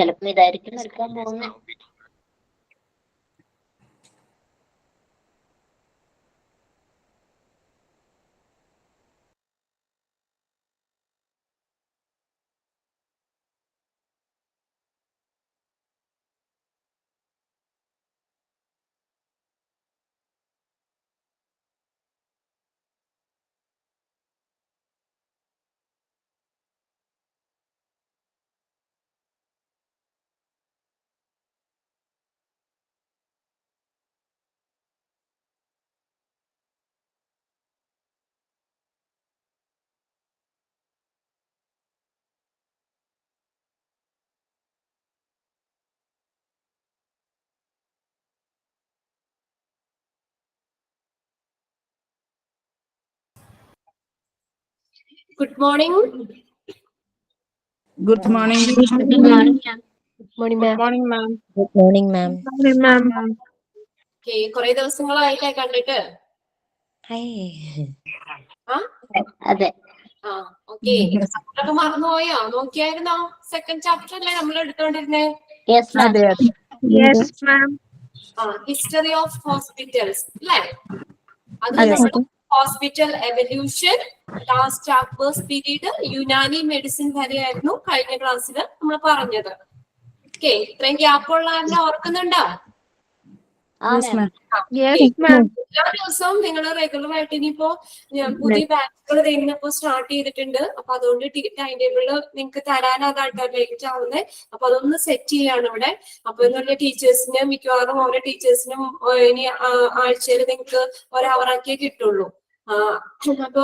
ചിലപ്പോ ഇതായിരിക്കും എടുക്കാൻ പോകുന്നത്. Good morning. Good morning. Good morning, ma'am. Good morning, ma'am. Good morning, ma'am. Good morning, ma'am. Good morning, ma'am. Okay, കുറേ ദിവസങ്ങളായിട്ടേ കണ്ടിട്ട്. അതെ. ഓക്കെ. ഒക്കെ മറന്നുപോയോ? നോക്കിയായിരുന്നോ? സെക്കൻഡ് ചാപ്റ്റർ അല്ലേ നമ്മൾ എടുത്തോണ്ടിരുന്നേ? Yes, ma'am. Yes, ma'am. History of hospitals അല്ലേ? അത് hospital evolution, last Akbar's period, Unani medicine വരെയായിരുന്നു കഴിഞ്ഞ ക്ലാസ്സിൽ നമ്മൾ പറഞ്ഞത്. ഓക്കെ, ഇത്രയും ഗ്യാപ്പ് ഉള്ള ഓർക്കുന്നുണ്ടോ? Yes, ma'am. എല്ലാ ദിവസവും നിങ്ങൾ റെഗുലർ ആയിട്ട് ഇനിയിപ്പോ പുതിയ ബാച്ചുകൾ ഇന്നിപ്പോ സ്റ്റാർട്ട് ചെയ്തിട്ടുണ്ട്. അപ്പൊ അതുകൊണ്ട് ടൈം ടേബിള് നിങ്ങൾക്ക് തരാൻ അതായിട്ട് ലേറ്റ് ആവുന്നത്. അപ്പൊ അതൊന്ന് സെറ്റ് ചെയ്യാണ് ഇവിടെ. അപ്പൊ എന്നുള്ള ടീച്ചേഴ്സിന് മിക്കവാറും ഓരോ ടീച്ചേഴ്സിനും ഇനി ആഴ്ചയിൽ നിങ്ങൾക്ക് ഒരവറാക്കിയേ കിട്ടുള്ളൂ. അപ്പൊ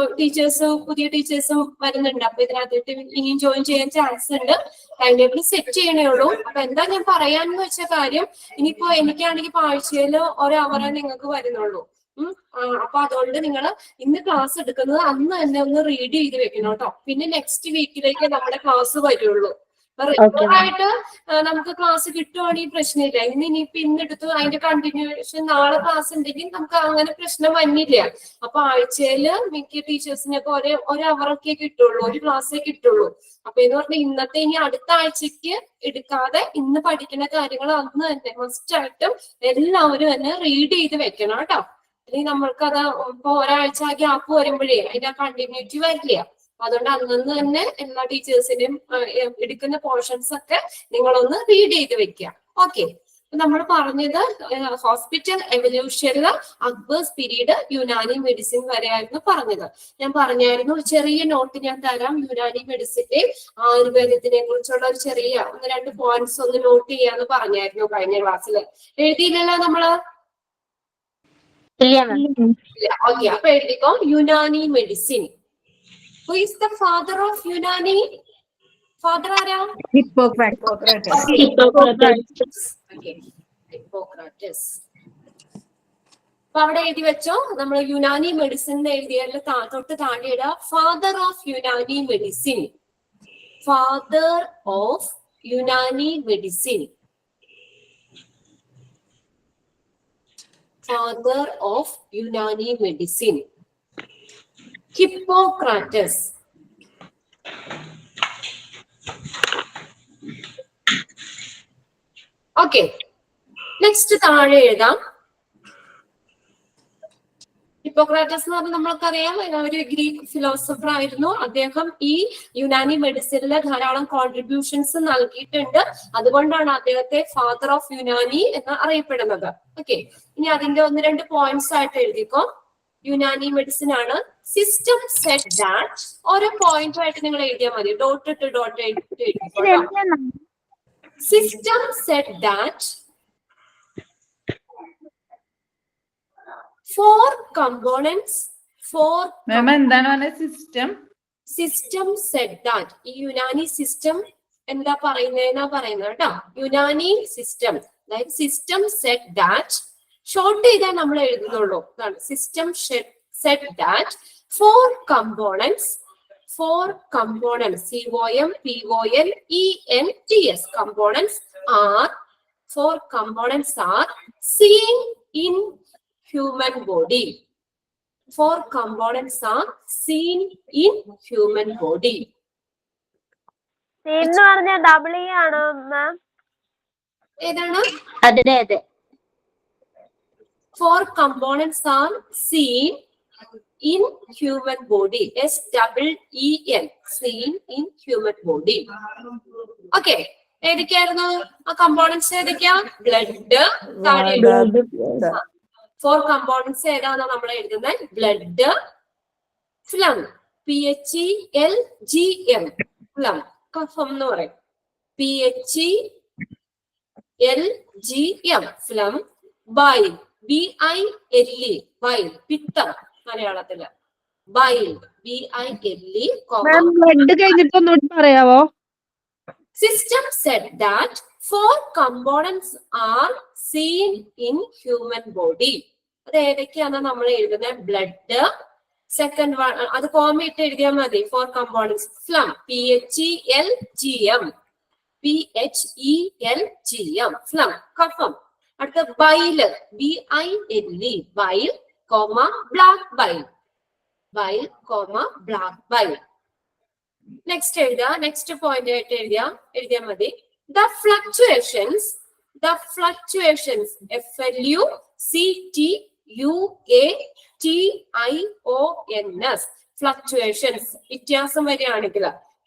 പുതിയ ടീച്ചേഴ്സും വരുന്നുണ്ട്. അപ്പൊ ഇതിനകത്തിട്ട് ഇനിയും ജോയിൻ ചെയ്യാൻ ചാൻസ് ഉണ്ട്. ടൈം ടേബിൾ സെറ്റ് ചെയ്യണേ ഉള്ളൂ. അപ്പൊ എന്താ ഞാൻ പറയാന്ന് വെച്ച കാര്യം, ഇനിയിപ്പോ എനിക്കാണെങ്കിൽ ഇപ്പൊ ആഴ്ചയിൽ ഒരവറേ നിങ്ങൾക്ക് വരുന്നുള്ളൂ. അപ്പൊ അതുകൊണ്ട് നിങ്ങൾ ഇന്ന് ക്ലാസ് എടുക്കുന്നത് അന്ന് തന്നെ ഒന്ന് റീഡ് ചെയ്ത് വെക്കണം കേട്ടോ. പിന്നെ നെക്സ്റ്റ് വീക്കിലേക്ക് നമ്മുടെ ക്ലാസ് വരുള്ളൂ. റെഗുലർ ആയിട്ട് നമുക്ക് ക്ലാസ് കിട്ടുവാണെങ്കിൽ പ്രശ്നമില്ല. ഇന്നെടുത്ത് അതിന്റെ കണ്ടിന്യൂഷൻ നാളെ ക്ലാസ് ഉണ്ടെങ്കിൽ നമുക്ക് അങ്ങനെ പ്രശ്നം വന്നില്ല. അപ്പൊ ആഴ്ചയില് മിക്ക ടീച്ചേഴ്സിനൊക്കെ ഒരവറൊക്കെ കിട്ടുള്ളൂ, ഒരു ക്ലാസ്സേ കിട്ടുള്ളൂ. അപ്പൊ എന്ന് പറഞ്ഞാൽ ഇന്നത്തെ ഇനി അടുത്ത ആഴ്ചക്ക് എടുക്കാതെ ഇന്ന് പഠിക്കുന്ന കാര്യങ്ങൾ അന്ന് തന്നെ മസ്റ്റ് ആയിട്ടും എല്ലാവരും തന്നെ റീഡ് ചെയ്ത് വെക്കണം കേട്ടോ. അല്ലെങ്കിൽ നമ്മൾക്കത് ഇപ്പൊ ഒരാഴ്ച ഗ്യാപ്പ് വരുമ്പോഴേ അതിന്റെ കണ്ടിന്യൂറ്റി വരില്ല. അതുകൊണ്ട് അന്നു തന്നെ എല്ലാ ടീച്ചേഴ്സിനും എടുക്കുന്ന പോർഷൻസ് ഒക്കെ നിങ്ങളൊന്ന് റീഡ് ചെയ്ത് വെക്കുക. ഓക്കെ, നമ്മൾ പറഞ്ഞത് ഹോസ്പിറ്റൽ എവല്യൂഷനില് അക്ബേഴ്സ് പീരീഡ് യുനാനി മെഡിസിൻ വരെയായിരുന്നു പറഞ്ഞത്. ഞാൻ പറഞ്ഞായിരുന്നു ഒരു ചെറിയ നോട്ട് ഞാൻ തരാം. യുനാനി മെഡിസിന്റെ ആയുർവേദത്തിനെ കുറിച്ചുള്ള ഒരു ചെറിയ 1-2 പോയിന്റ്സ് ഒന്ന് നോട്ട് ചെയ്യാന്ന് പറഞ്ഞായിരുന്നു കഴിഞ്ഞ ക്ലാസ്സിൽ. എഴുതിയില്ലല്ലോ നമ്മള്? ഓക്കെ, അപ്പൊ എഴുതിക്കോ. Unani medicine. Who is the father of Unani? Father ആരാ? Hippocrates. Hippocrates. അപ്പൊ അവിടെ എഴുതി വെച്ചോ. നമ്മൾ യുനാനി മെഡിസിൻ എഴുതിയാൽ തൊട്ട് താഴെ ഇടുക father of Unani medicine. Father of Unani medicine. Father of Unani medicine. Hippocrates. Okay. Next താഴെ എഴുതാം. ഹിപ്പോക്രാറ്റസ് എന്ന് പറഞ്ഞാൽ നമ്മൾക്കറിയാം ഒരു ഗ്രീക്ക് ഫിലോസഫർ ആയിരുന്നു. അദ്ദേഹം ഈ യുനാനി മെഡിസിനിലെ ധാരാളം കോൺട്രിബ്യൂഷൻസ് നൽകിയിട്ടുണ്ട്. അതുകൊണ്ടാണ് അദ്ദേഹത്തെ ഫാദർ ഓഫ് യുനാനി എന്ന് അറിയപ്പെടുന്നത്. ഓക്കെ, ഇനി അതിന്റെ 1-2 പോയിന്റ്സ് ആയിട്ട് എഴുതിക്കോ. യുനാനി മെഡിസിൻ ആണ്. സിസ്റ്റം സെറ്റ് ദാറ്റ്, ഓരോ പോയിന്റ് ആയിട്ട് നിങ്ങൾ എഴുതിയാൽ മതി. ഡോട്ട് ഇട്ട് എഴുതിക്കോ. System set that four components. എന്താണ് പറഞ്ഞത്? System set that. ഈ യുനാനി സിസ്റ്റം എന്താ പറയുന്നത് കേട്ടോ. യുനാനി സിസ്റ്റം, അതായത് സിസ്റ്റം സെറ്റ് ദാറ്റ്. ഷോർട്ട് ചെയ്താൽ നമ്മൾ എഴുതുന്നുള്ളൂ. System set that four components. COMPONENTS components are seen in human body. 4 components are seen in human body. എന്ന് പറഞ്ഞ ഡബിൾ ഇ ആണോ മാം? ഏതാണ്? അതെ. 4 components are seen in human body. SEEN, seen in human body. Okay. ഏതൊക്കെയായിരുന്നു ആ components? ഏതൊക്കെയാ? Blood, 4 components ഏതാണെന്ന് നമ്മൾ എഴുതുന്നത്? ബ്ലഡ്, ഫ്ലം, PHELGM, ഫ്ലം, കഫം എന്ന് പറയും. PHELGM, phlegm, bile, BILE, bile, പിത്തം മലയാളത്തില്, ബൈൽ, BILE, ബ്ലഡ് കഴിഞ്ഞിട്ടൊന്നുകൂടി പറയാവോ? System said that 4 components are seen in human body. അത് ഏതൊക്കെയാണ് നമ്മൾ എഴുതുന്നത്? ബ്ലഡ്, സെക്കൻഡ് വൺ അത് കോമ ഇട്ട് എഴുതിയാൽ മതി. 4 components, ഫ്ലം, PHELGM, ഫ്ലം, കഫം. അടുത്ത bile, BILE, bile, comma black bile, bile, comma black bile. Next എഴുതാ, നെക്സ്റ്റ് പോയിന്റ് ആയിട്ട് എഴുതിയാൽ മതി. The fluctuations, FLUCTUATIONS, fluctuations, വ്യത്യാസം വരികയാണെങ്കിൽ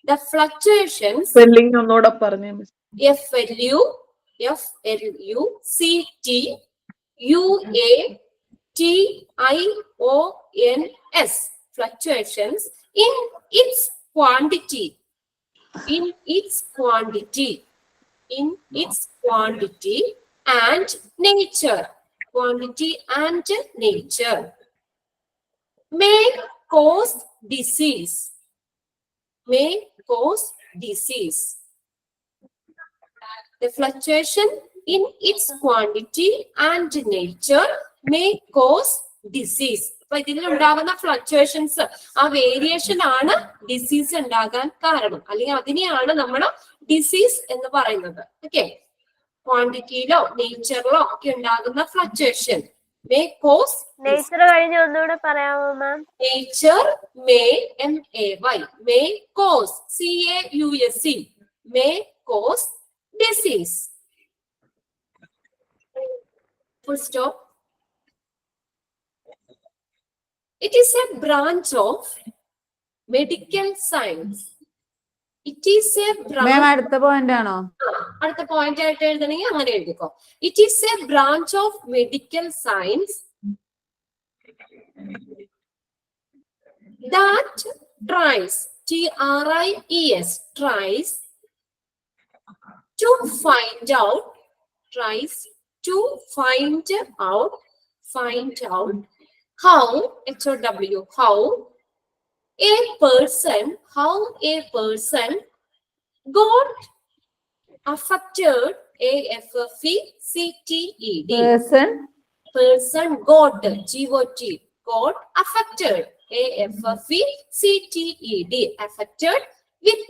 the fluctuations, സ്പെല്ലിംഗ് ഒന്നുകൂടെ പറഞ്ഞു. FLUCTUATIONS, fluctuations in its quantity, and nature, quantity and nature, may cause disease, The fluctuation in its quantity and nature may cause disease. അപ്പൊ ഇതിൽ ഉണ്ടാകുന്ന ഫ്ലക്ച്വേഷൻസ്, ആ variation ആണ് disease ഉണ്ടാകാൻ കാരണം, അല്ലെങ്കിൽ അതിനെയാണ് നമ്മൾ ഡിസീസ് എന്ന് പറയുന്നത്. ഓക്കെ, ക്വാണ്ടിറ്റിയിലോ നേച്ചറിലോ ഒക്കെ ഉണ്ടാകുന്ന ഫ്ലക്ച്വേഷൻ മേ കോസ്. നേച്ചർ കഴിഞ്ഞ ഒന്നുകൂടെ പറയാമോ ma'am? Nature, MAY, may cause, CAUSE, may cause disease. Full stop. It is a branch of medical science. It is a branch. അടുത്ത പോയിന്റ് ആണോ? അടുത്ത പോയിന്റ് ആയിട്ട് എഴുതണമെങ്കിൽ അങ്ങനെ എഴുതിക്കോ. It is a branch of medical science that tries, TRIES, tries to find out how, HOW, how a person got affected, AFFECTED, person got, GOT, got affected, AFFECTED, affected with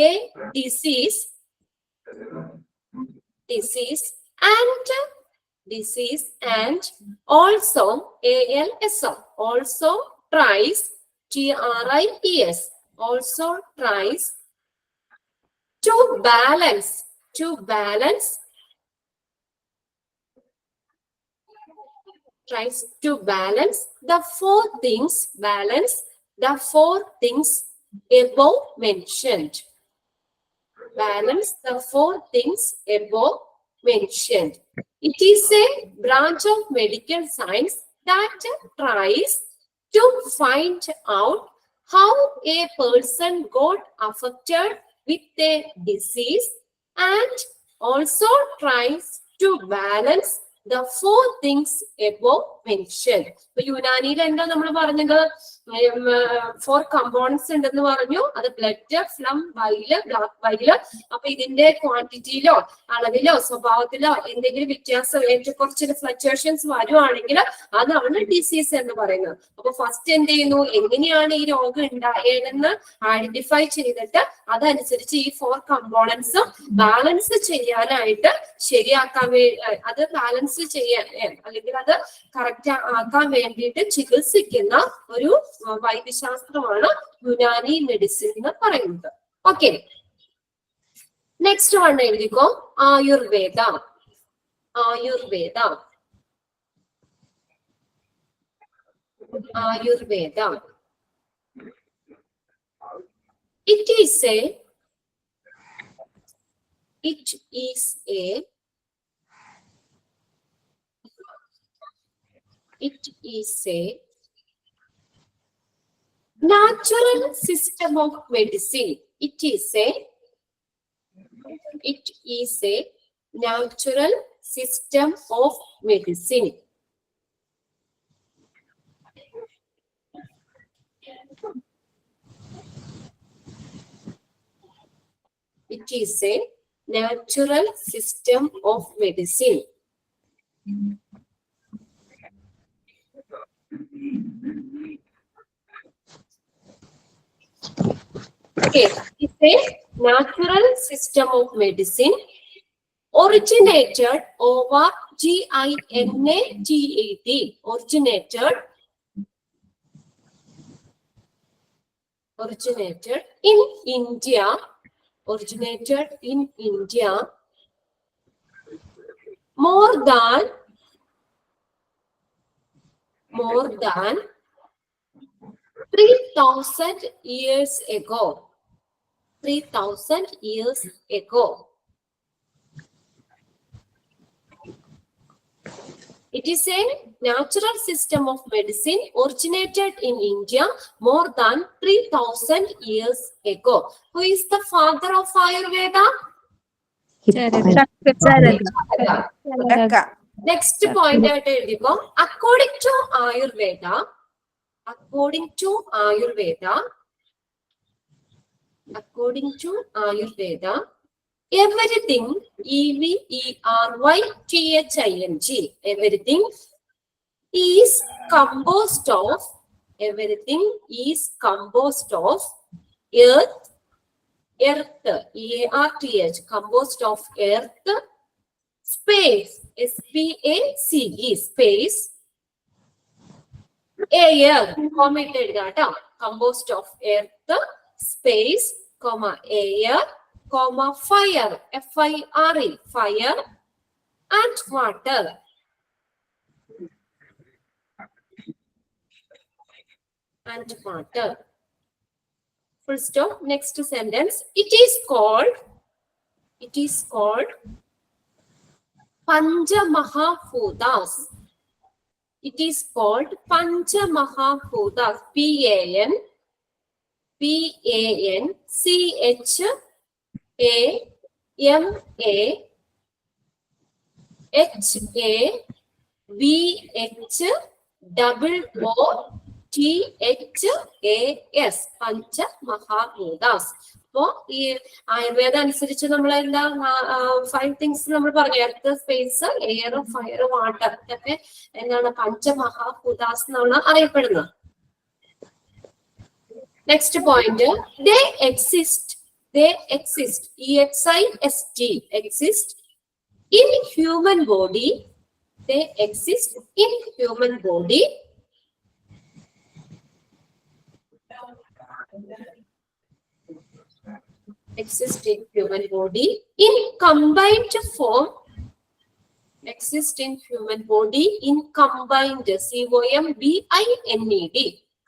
a disease, and also ALSO, also tries, TRIES, also tries to balance the 4 things above mentioned. It is a branch of medical science that tries to find out how a person got affected with a disease and also tries to balance the 4 things above mentioned. ഇപ്പൊ യുനാനിയിൽ എന്താ നമ്മൾ പറഞ്ഞത്? 4 components ഉണ്ടെന്ന് പറഞ്ഞു. അത് blood, plum, bile, black bile. അപ്പൊ ഇതിന്റെ ക്വാണ്ടിറ്റിയിലോ അളവിലോ സ്വഭാവത്തിലോ എന്തെങ്കിലും വ്യത്യാസം, ഏറ്റക്കുറച്ചിൽ ഫ്ലക്ച്വേഷൻസ് വരുവാണെങ്കിൽ അതാണ് ഡിസീസ് എന്ന് പറയുന്നത്. അപ്പൊ ഫസ്റ്റ് എന്ത് ചെയ്യുന്നു? എങ്ങനെയാണ് ഈ രോഗം ഉണ്ടായതെന്ന് ഐഡന്റിഫൈ ചെയ്തിട്ട് അതനുസരിച്ച് ഈ 4 componentsഉം ബാലൻസ് ചെയ്യാനായിട്ട്, ശരിയാക്കാൻ അത് ബാലൻസ് ചെയ്യാൻ അല്ലെങ്കിൽ അത് കറക്റ്റ് കറക്റ്റ് ആക്കാൻ വേണ്ടിയിട്ട് ചികിത്സിക്കുന്ന ഒരു വൈദ്യശാസ്ത്രമാണ് യുനാനി മെഡിസിൻ എന്ന് പറയുന്നത്. ഓക്കെ, നെക്സ്റ്റ് വൺ എഴുതിക്കോ, Ayurveda. Ayurveda. Ayurveda. It is a natural system of medicine. It is a natural system of medicine. It is a natural system of medicine. Okay, it's a natural system of medicine originated over GINATED. Originated in India. Originated in India more than 3,000 years ago. 3,000 years ago. It is a natural system of medicine originated in India more than 3,000 years ago. Who is the father of Ayurveda? Next point ആയിട്ട് എഴുതിക്കോ, according to Ayurveda, everything, EVERYTHING, everything is composed of earth, EARTH, composed of earth, space, SPACE, space, air, composed of earth, space, air, fire, FIRE, fire, and water. Full stop. Next sentence. It is called Panchamahabhutas. It is called Panchamahabhutas. PANCHAMAHBHOOTHAS. Panchamahabhutas. അപ്പോൾ ഈ ആയുർവേദ അനുസരിച്ച് നമ്മൾ എന്താ 5 things നമ്മൾ പറഞ്ഞു, earth, space, air, fire, water, ഇതൊക്കെ എന്താണ് പഞ്ചമഹാഭൂതാസ് എന്നാണ് അറിയപ്പെടുന്നത്. Next point, they exist, exist in human body. They exist in human body. Exist in human body in combined form. Exist in human body in combined, COMBINED,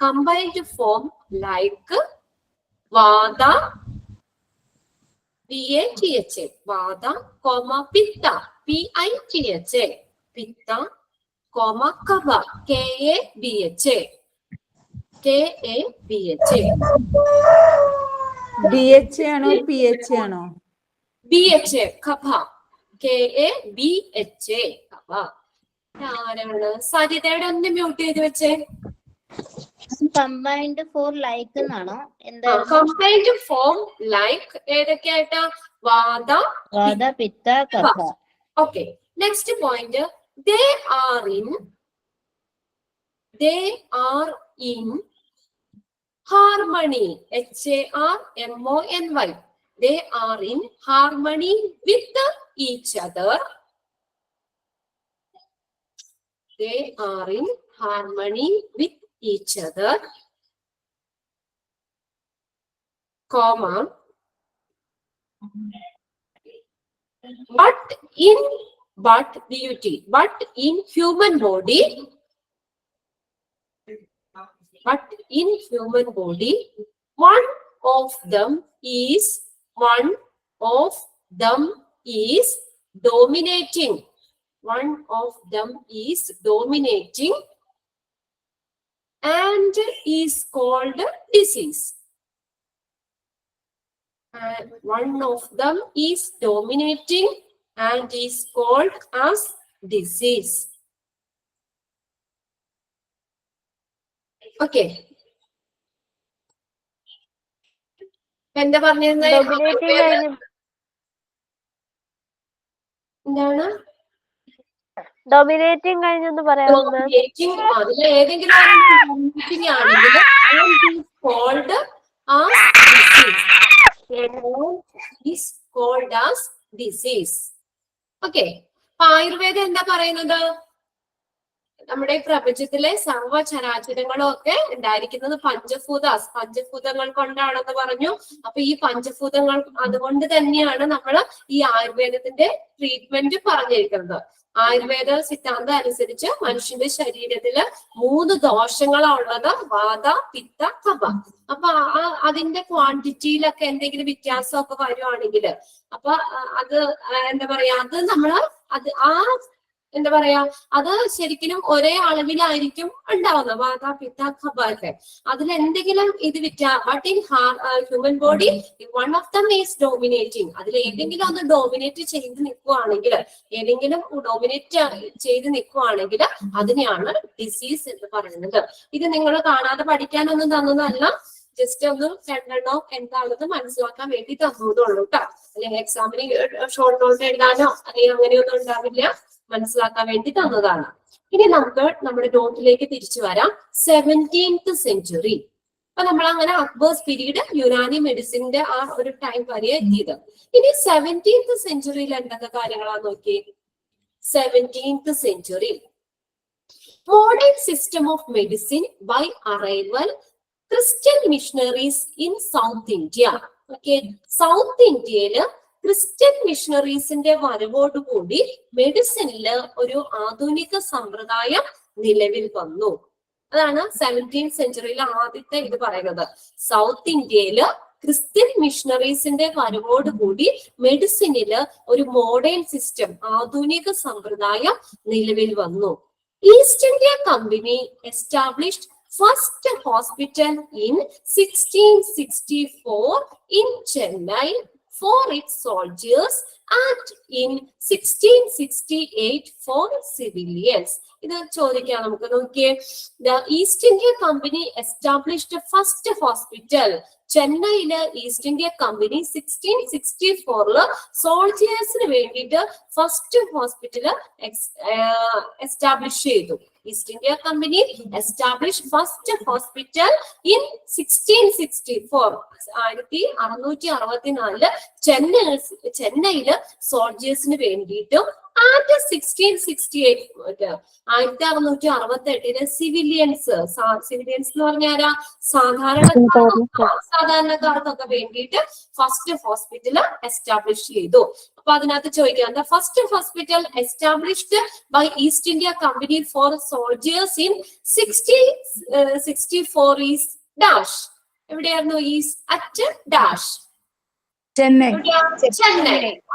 combined form like Vata, VATHA, Vata, Pitta, PITHA, Pitta, Kapha, KABHA, KABHA. DHA ആണോ PHA ആണോ? BHA, Kapha, KABHA, Kapha. ആരാണ് സരിതയുടെ ഒന്ന് mute ചെയ്ത് വെച്ചേ. Combined four like എന്നാണോ? എന്താ combined form like ഏതൊക്കെയായിട്ടാ? Vata, pitta, kapha. Okay, next point, they are in harmony, HARMONY. They are in harmony with each other. they are in harmony with each other, comma, but in human body, one of them is dominating. One of them is dominating and is called disease. And one of them is dominating and is called as disease. Okay. എന്താ പറഞ്ഞിരുന്നത്? എന്താണ് dominating കഴിഞ്ഞൊന്ന് പറയാമോ മാം? അതിൽ ഏതെങ്കിലും dominating ആണെങ്കിൽ called as disease. Okay. അപ്പൊ ആയുർവേദം എന്താ പറയുന്നത്? നമ്മുടെ പ്രപഞ്ചത്തിലെ സർവ്വചരാചരങ്ങളും ഒക്കെ ഉണ്ടായിരിക്കുന്നത് പഞ്ചഭൂതങ്ങൾ കൊണ്ടാണെന്ന് പറഞ്ഞു. അപ്പൊ ഈ പഞ്ചഭൂതങ്ങൾ അതുകൊണ്ട് തന്നെയാണ് നമ്മൾ ഈ ആയുർവേദത്തിന്റെ ട്രീറ്റ്മെന്റ് പറഞ്ഞിരിക്കുന്നത്. ആയുർവേദ സിദ്ധാന്തം അനുസരിച്ച് മനുഷ്യന്റെ ശരീരത്തില് 3 ദോഷങ്ങളാണുള്ളത്: വാത, പിത്ത, കഫ. അപ്പൊ അതിന്റെ ക്വാണ്ടിറ്റിയിലൊക്കെ എന്തെങ്കിലും വ്യത്യാസമൊക്കെ വരുവാണെങ്കിൽ അപ്പൊ അത് എന്താ പറയാ, അത് നമ്മള് അത് ശരിക്കും ഒരേ അളവിലായിരിക്കും ഉണ്ടാവുന്നത്, വാത, പിത്ത, കഫ ഒക്കെ. അതിലെന്തെങ്കിലും ഇത് but in human body one of them is dominating. അതിൽ ഏതെങ്കിലും ഒന്ന് ഡോമിനേറ്റ് ചെയ്ത് നിൽക്കുവാണെങ്കിൽ അതിനെയാണ് ഡിസീസ് എന്ന് പറയുന്നത്. ഇത് നിങ്ങൾ കാണാതെ പഠിക്കാനൊന്നും തന്നതല്ല, ജസ്റ്റ് ഒന്ന് രണ്ടെണ്ണോ എന്താണെന്ന് മനസ്സിലാക്കാൻ വേണ്ടി തന്നതുള്ളൂ കേട്ടോ. അല്ലെങ്കിൽ എക്സാമിന് ഷോർട്ട് നോട്ട് എഴുതാനോ അല്ലെങ്കിൽ അങ്ങനെയൊന്നും ഉണ്ടാവില്ല, മനസ്സിലാക്കാൻ വേണ്ടി തന്നതാണ്. ഇനി നമുക്ക് നമ്മുടെ നോട്ടിലേക്ക് തിരിച്ചു വരാം. 17th century. അപ്പൊ നമ്മൾ അങ്ങനെ അക്ബേഴ്സ് പീരീഡ് യുനാനി മെഡിസിന്റെ ആ ഒരു ടൈം വരെ എത്തിയത്. ഇനി 17th സെഞ്ചുറിയിൽ എന്തൊക്കെ കാര്യങ്ങളാണ് നോക്കി. 17th century modern system of medicine by arrival Christian missionaries in South India. Okay, South ഇന്ത്യയില് ക്രിസ്ത്യൻ മിഷണറീസിന്റെ വരവോടുകൂടി മെഡിസിനില് ഒരു ആധുനിക സമ്പ്രദായം നിലവിൽ വന്നു. അതാണ് 17th സെഞ്ചുറിയിലെ ആദ്യത്തെ ഇത് പറയുന്നത്. സൗത്ത് ഇന്ത്യയില് ക്രിസ്ത്യൻ മിഷണറീസിന്റെ വരവോടുകൂടി മെഡിസിനില് ഒരു മോഡേൺ സിസ്റ്റം, ആധുനിക സമ്പ്രദായം നിലവിൽ വന്നു. East India company established first hospital in 1664 in Chennai for its soldiers and in 1668 for civilians. ഇത് ചോദിക്കാം നമുക്ക്. നോക്കിയേ, the East India Company established the first hospital. ചെന്നൈയില് ഈസ്റ്റ് ഇന്ത്യ കമ്പനി 1664 സോൾജിയേഴ്സിന് വേണ്ടിയിട്ട് ഫസ്റ്റ് ഹോസ്പിറ്റല് എസ്റ്റാബ്ലിഷ് ചെയ്തു. East India Company establish first hospital in 1664 1664 ചെന്നൈയില് സോൾജിയേഴ്സിന് വേണ്ടിയിട്ടും ആൻഡ് 1668 1668 സിവിലിയൻസ് എന്ന് പറഞ്ഞാൽ സാധാരണക്കാർക്കൊക്കെ വേണ്ടിയിട്ട് ഫസ്റ്റ് ഹോസ്പിറ്റൽ എസ്റ്റാബ്ലിഷ് ചെയ്തു. അപ്പൊ അതിനകത്ത് ചോദിക്കാം, the first hospital established by East India Company for soldiers in 1664 is dash. എവിടെയായിരുന്നു? Is at dash Chennai.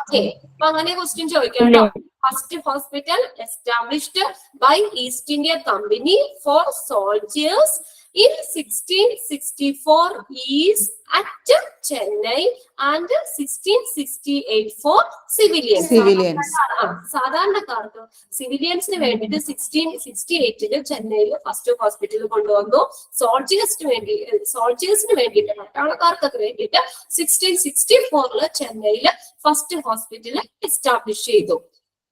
Okay, അപ്പൊ അങ്ങനെ ക്വസ്റ്റ്യൻ ചോദിക്കാം കേട്ടോ. First hospital established by East India Company for soldiers in 1664 is at Chennai and 1668 for civilians. സാധാരണക്കാർക്ക് സിവിലിയൻസിന് വേണ്ടിയിട്ട് 1668 ചെന്നൈയിൽ first hospital കൊണ്ടുവന്നു. സോൾജിയേഴ്സിന് വേണ്ടിയിട്ട് പട്ടാളക്കാർക്കൊക്കെ വേണ്ടിയിട്ട് 1664 ചെന്നൈയിൽ ഫസ്റ്റ് ഹോസ്പിറ്റൽ എസ്റ്റാബ്ലിഷ് ചെയ്തു.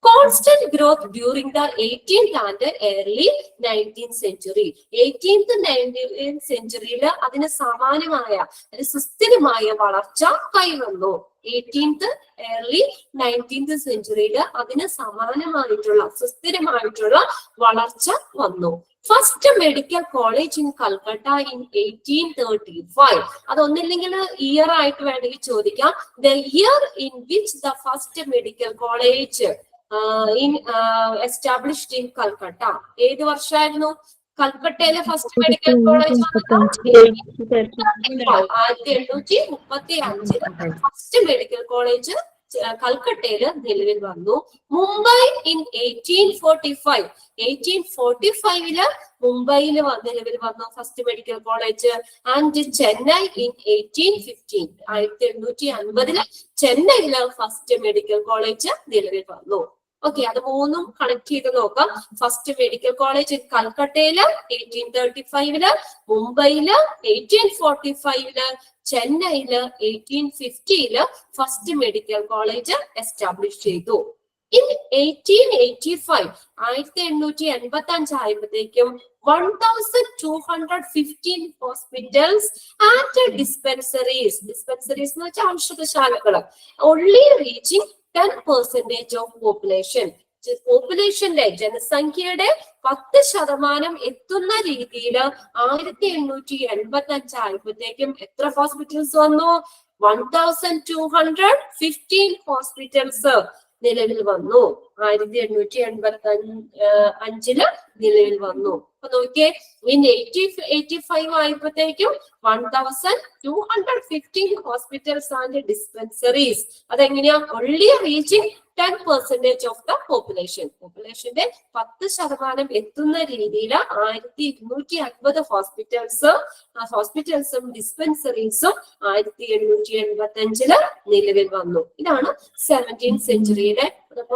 Constant growth during the 18th and early 19th century. 18th 19th സെഞ്ചുറിയിൽ അതിന് സമാനമായ ഒരു സുസ്ഥിരമായ വളർച്ച കൈവന്നു. 18th early 19th സെഞ്ചുറിയിൽ അതിന് സമാനമായിട്ടുള്ള സുസ്ഥിരമായിട്ടുള്ള വളർച്ച വന്നു. First medical college in Calcutta in 1835. അതൊന്നില്ലെങ്കിൽ ഇയർ ആയിട്ട് വേണമെങ്കിൽ ചോദിക്കാം. The year in which the first medical college established in Calcutta. ഏത് വർഷമായിരുന്നു കൽക്കട്ടയിലെ first medical college? 1835 first medical college കൽക്കട്ടയില് നിലവിൽ വന്നു. മുംബൈ ഇൻ 1845. 1845 മുംബൈയിൽ നിലവിൽ വന്നു first medical college. And Chennai in 1815. 1850 ചെന്നൈയില് ഫസ്റ്റ് മെഡിക്കൽ കോളേജ് നിലവിൽ വന്നു. ഓക്കെ, അത് മൂന്നും കണക്ട് ചെയ്ത് നോക്കാം. First medical college കൽക്കട്ടയില് 1835, മുംബൈയില് 1845, ചെന്നൈയില് 1850 first medical college establish ചെയ്തു. ഇൻ 1885 1885 ആയപ്പോഴത്തേക്കും 1215 ഹോസ്പിറ്റൽസ് ആൻഡ് ഡിസ്പെൻസറീസ് എന്ന് വെച്ചാൽ ഔഷധശാലകള് only reaching 10% ഓഫ് പോപ്പുലേഷൻ. പോപ്പുലേഷന്റെ ജനസംഖ്യയുടെ 10% എത്തുന്ന രീതിയിൽ 1885 ആയപ്പോഴത്തേക്കും എത്ര ഹോസ്പിറ്റൽസ് വന്നു? 1215 ഹോസ്പിറ്റൽസ് നിലവിൽ വന്നു. 1885 നിലവിൽ വന്നു. അപ്പൊ നോക്കിയേ, ഇൻ 1885 ആയപ്പോഴത്തേക്കും 1215 ഹോസ്പിറ്റൽസ് ആൻഡ് ഡിസ്പെൻസറീസ്. അതെങ്ങനെയാ? Only reaching 10% of the population. പോപ്പുലേഷന്റെ 10% എത്തുന്ന രീതിയിൽ 1250 ഹോസ്പിറ്റൽസും ഡിസ്പെൻസറീസും 1885 നിലവിൽ വന്നു. ഇതാണ് 17th സെഞ്ചുറിയുടെ